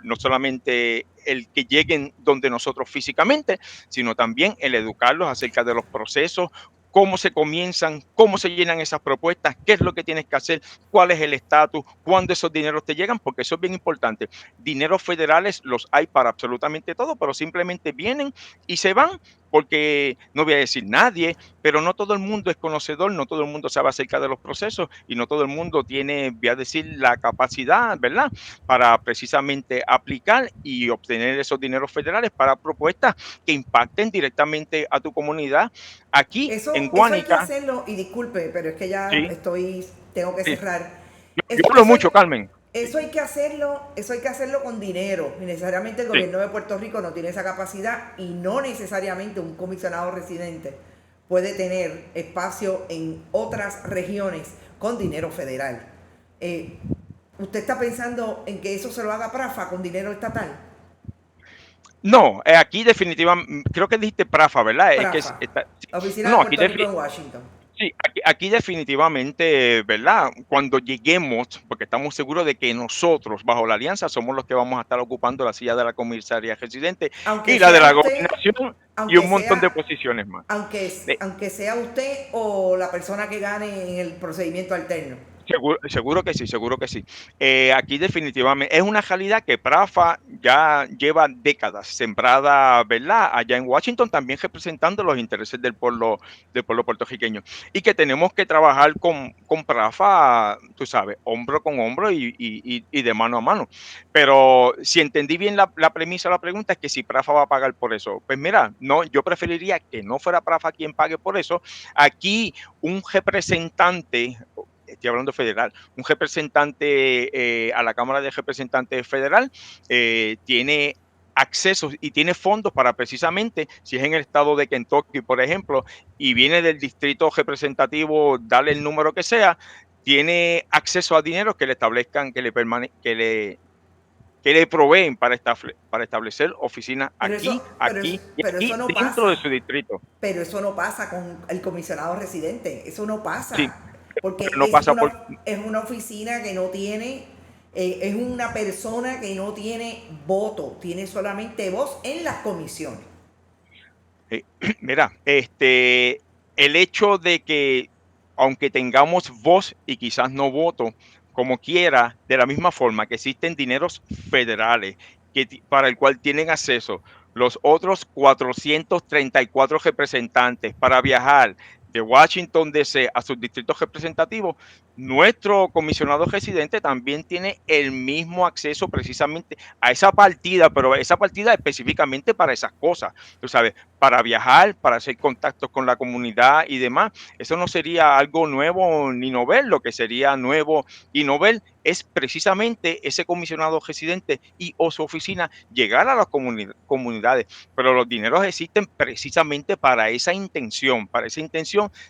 no solamente el que lleguen donde nosotros físicamente, sino también el educarlos acerca de los procesos, cómo se comienzan, cómo se llenan esas propuestas, qué es lo que tienes que hacer, cuál es el estatus, cuándo esos dineros te llegan, porque eso es bien importante. Dineros federales los hay para absolutamente todo, pero simplemente vienen y se van, porque no voy a decir nadie, pero no todo el mundo es conocedor, no todo el mundo sabe acerca de los procesos y no todo el mundo tiene, voy a decir, la capacidad, ¿verdad?, para precisamente aplicar y obtener esos dineros federales para propuestas que impacten directamente a tu comunidad. Aquí en Eso hay que Guánica, hacerlo, y disculpe, pero es que ya sí, tengo que sí. cerrar. Yo hablo mucho, Carmen. Eso hay que hacerlo con dinero. Y necesariamente el Sí. gobierno de Puerto Rico no tiene esa capacidad, y no necesariamente un comisionado residente puede tener espacio en otras regiones con dinero federal. ¿Usted está pensando en que eso se lo haga Prafa con dinero estatal? No, aquí definitivamente, creo que dijiste Prafa, ¿verdad? Es que Prafa, sí. la oficina de No, aquí, Puerto Rico en Washington. sí, aquí definitivamente, ¿verdad? Cuando lleguemos, porque estamos seguros de que nosotros, bajo la alianza, somos los que vamos a estar ocupando la silla de la comisaría residente y Aunque la de sea la usted, gobernación y aunque un montón de sea, posiciones más. Eh, aunque sea usted o la persona que gane en el procedimiento alterno. Seguro que sí, seguro que sí. Aquí definitivamente es una realidad que Prafa ya lleva décadas sembrada, ¿verdad? Allá en Washington también representando los intereses del pueblo puertorriqueño y que tenemos que trabajar con Prafa, tú sabes, hombro con hombro y de mano a mano. Pero si entendí bien la premisa de la pregunta es que si Prafa va a pagar por eso. Pues mira, no, yo preferiría que no fuera Prafa quien pague por eso. Aquí un representante, estoy hablando federal, un representante a la Cámara de Representantes Federal tiene acceso y tiene fondos para precisamente, si es en el estado de Kentucky, por ejemplo, y viene del distrito representativo, dale el número que sea, tiene acceso a dinero que le establezcan, que le proveen para establecer oficinas y Pero aquí eso no dentro de pasa. su distrito. Pero eso no pasa con el comisionado residente. Eso no Sí, pasa. Porque pero no pasa por... es una oficina que no tiene, es una persona que no tiene voto, tiene solamente voz en las comisiones. Mira, el hecho de que aunque tengamos voz y quizás no voto, como quiera, de la misma forma que existen dineros federales para el cual tienen acceso los otros 434 representantes para viajar de Washington DC a sus distritos representativos, nuestro comisionado residente también tiene el mismo acceso precisamente a esa partida, pero esa partida específicamente para esas cosas, tú sabes, para viajar, para hacer contactos con la comunidad y demás. Eso no sería algo nuevo ni novel, lo que sería nuevo y novel es precisamente ese comisionado residente y o su oficina llegar a las comunidades, pero los dineros existen precisamente para esa intención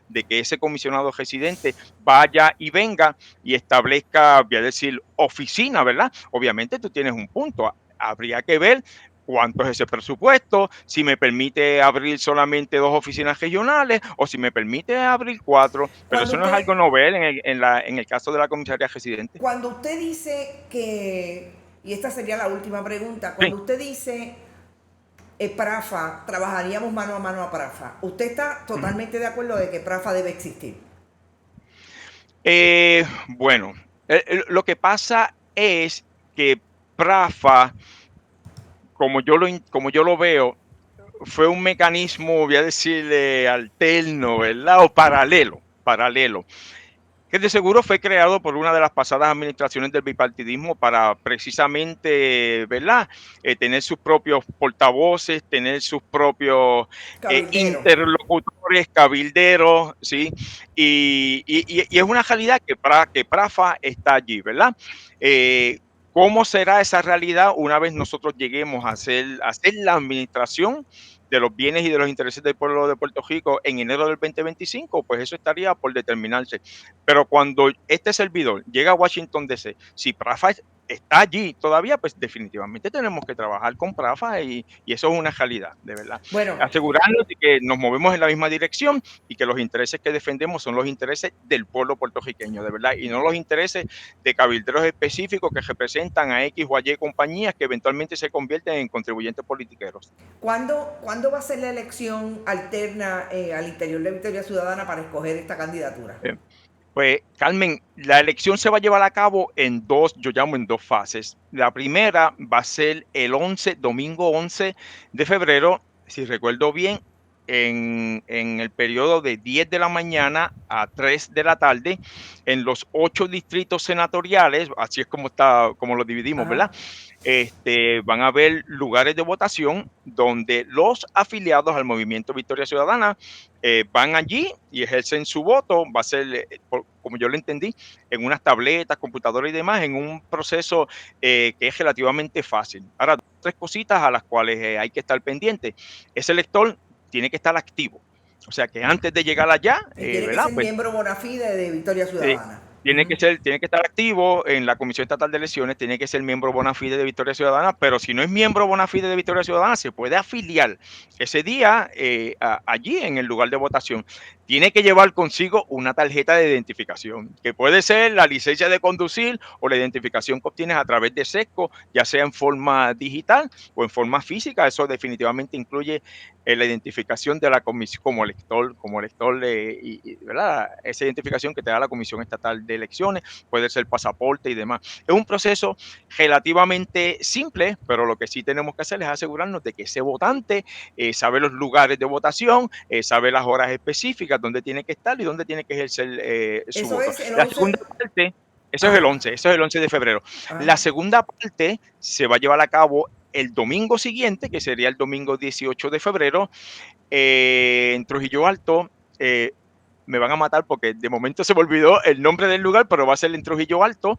de que ese comisionado residente vaya y venga y establezca, voy a decir, oficina, ¿verdad? Obviamente tú tienes un punto, habría que ver cuánto es ese presupuesto, si me permite abrir solamente 2 oficinas regionales o si me permite abrir 4, pero Cuando eso no es usted, algo novel en el caso de la comisaría residente. cuando usted dice que, y esta sería la última pregunta, Sí. cuando usted dice Prafa, trabajaríamos mano a mano a Prafa, ¿usted está totalmente de acuerdo de que Prafa debe existir? Bueno, lo que pasa es que Prafa, como yo lo veo, fue un mecanismo, voy a decirle, alterno, ¿verdad? O paralelo, que de seguro fue creado por una de las pasadas administraciones del bipartidismo para precisamente, ¿verdad? Tener sus propios portavoces, tener sus propios Cabildero. interlocutores, cabilderos, ¿sí? Y es una realidad que Prafa está allí, ¿verdad? ¿Cómo será esa realidad una vez nosotros lleguemos a hacer la administración de los bienes y de los intereses del pueblo de Puerto Rico en enero del 2025? Pues eso estaría por determinarse. Pero cuando este servidor llega a Washington DC, si Prafa está allí todavía, pues definitivamente tenemos que trabajar con Prafa y eso es una realidad, de verdad. Bueno, Asegurarnos de que nos movemos en la misma dirección y que los intereses que defendemos son los intereses del pueblo puertorriqueño, de verdad, y no los intereses de cabilderos específicos que representan a X o a Y compañías que eventualmente se convierten en contribuyentes politiqueros. ¿cuándo va a ser la elección alterna al interior de Victoria Ciudadana para escoger esta candidatura? Pues, Carmen, la elección se va a llevar a cabo yo llamo en 2 fases. La primera va a ser domingo 11 de febrero, si recuerdo bien, en el periodo de 10 de la mañana a 3 de la tarde, en los 8 distritos senatoriales, así es como lo dividimos, ¿verdad? Ajá. Van a haber lugares de votación donde los afiliados al Movimiento Victoria Ciudadana van allí y ejercen su voto. Va a ser, como yo lo entendí, en unas tabletas, computadoras y demás, en un proceso que es relativamente fácil. Ahora, 3 cositas a las cuales hay que estar pendiente. Ese elector tiene que estar activo. O sea que antes de llegar allá, Y tiene que ¿verdad? ser Pues miembro bona fide de Victoria eh, Ciudadana. tiene que estar activo en la Comisión Estatal de Elecciones, tiene que ser miembro bona fide de Victoria Ciudadana, pero si no es miembro bona fide de Victoria Ciudadana, se puede afiliar ese día allí en el lugar de votación. tiene que llevar consigo una tarjeta de identificación, que puede ser la licencia de conducir o la identificación que obtienes a través de SESCO, ya sea en forma digital o en forma física. Eso definitivamente incluye la identificación de la comisión como elector, ¿verdad? Esa identificación que te da la Comisión Estatal de Elecciones, puede ser pasaporte y demás. Es un proceso relativamente simple, pero lo que sí tenemos que hacer es asegurarnos de que ese votante sabe los lugares de votación, sabe las horas específicas, dónde tiene que estar y dónde tiene que ejercer su Eso voto. es el La 11. segunda parte, eso es el 11, eso es el 11 de febrero. La segunda parte se va a llevar a cabo el domingo siguiente, que sería el domingo 18 de febrero, en Trujillo Alto. Me van a matar porque de momento se me olvidó el nombre del lugar, pero va a ser en Trujillo Alto.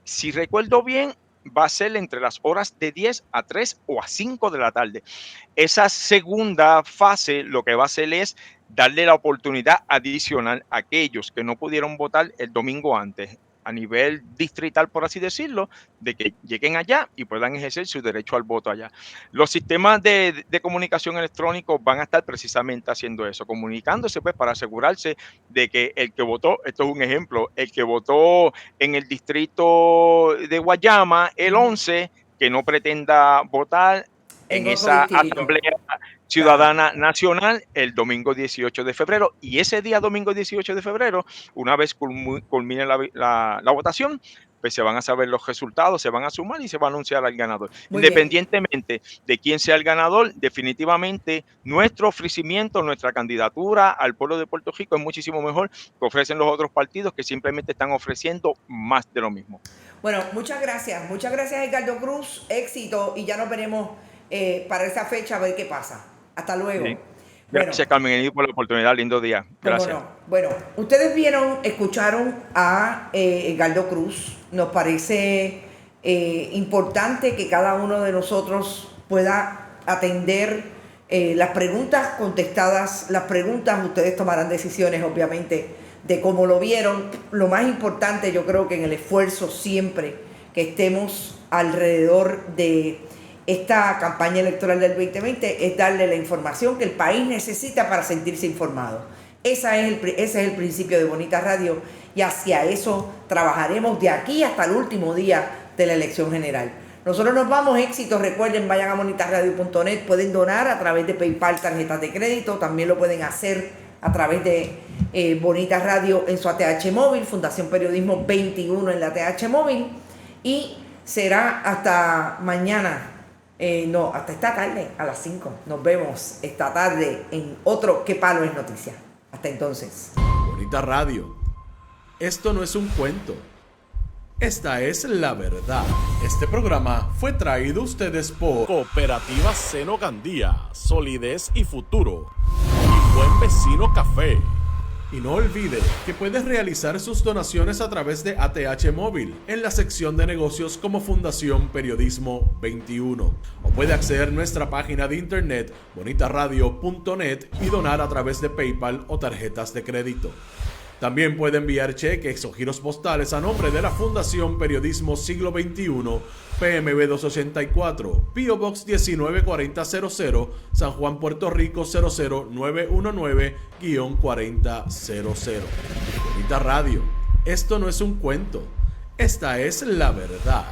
Si recuerdo bien, va a ser entre las horas de 10 a 3 o a 5 de la tarde. Esa segunda fase lo que va a hacer es darle la oportunidad adicional a aquellos que no pudieron votar el domingo antes, a nivel distrital, por así decirlo, de que lleguen allá y puedan ejercer su derecho al voto allá. Los sistemas de comunicación electrónicos van a estar precisamente haciendo eso, comunicándose pues para asegurarse de que el que votó, esto es un ejemplo, el que votó en el distrito de Guayama, el 11, que no pretenda votar en esa asamblea ciudadana nacional el domingo 18 de febrero. Y ese día, domingo 18 de febrero, una vez culmine la votación, pues se van a saber los resultados, se van a sumar y se va a anunciar al ganador. Muy Independientemente de quién sea el ganador, definitivamente nuestro ofrecimiento, nuestra candidatura al pueblo de Puerto Rico es muchísimo mejor que ofrecen los otros partidos, que simplemente están ofreciendo más de lo mismo. Bueno, muchas gracias, Edgardo Cruz, éxito, y ya nos veremos para esa fecha a ver qué pasa. Hasta luego. Sí. Gracias, Carmen, por la oportunidad. Lindo día. Gracias. No. Bueno, ustedes escucharon a Edgardo Cruz. Nos parece importante que cada uno de nosotros pueda atender las preguntas contestadas. Las preguntas, ustedes tomarán decisiones, obviamente, de cómo lo vieron. Lo más importante, yo creo que en el esfuerzo siempre que estemos alrededor de esta campaña electoral del 2020 es darle la información que el país necesita para sentirse informado. Ese es el principio de Bonita Radio, y hacia eso trabajaremos de aquí hasta el último día de la elección general. Nosotros nos vamos, éxitos. Recuerden, vayan a bonitasradio.net, pueden donar a través de PayPal, tarjetas de crédito, también lo pueden hacer a través de Bonita Radio en su ATH móvil, Fundación Periodismo 21 en la ATH móvil, y será hasta mañana. Hasta esta tarde a las 5. Nos vemos esta tarde en otro Qué Palo es Noticia. Hasta entonces. Bonita Radio. Esto no es un cuento. Esta es la verdad. Este programa fue traído a ustedes por Cooperativa Seno Gandía, Solidez y Futuro. Y Buen Vecino Café. Y no olvide que puedes realizar sus donaciones a través de ATH Móvil en la sección de negocios como Fundación Periodismo 21. O puede acceder a nuestra página de internet bonitaradio.net y donar a través de PayPal o tarjetas de crédito. También puede enviar cheques o giros postales a nombre de la Fundación Periodismo Siglo XXI, PMB 284, P.O. Box 194000, San Juan, Puerto Rico 00919-4000. Bonita Radio, esto no es un cuento, esta es la verdad.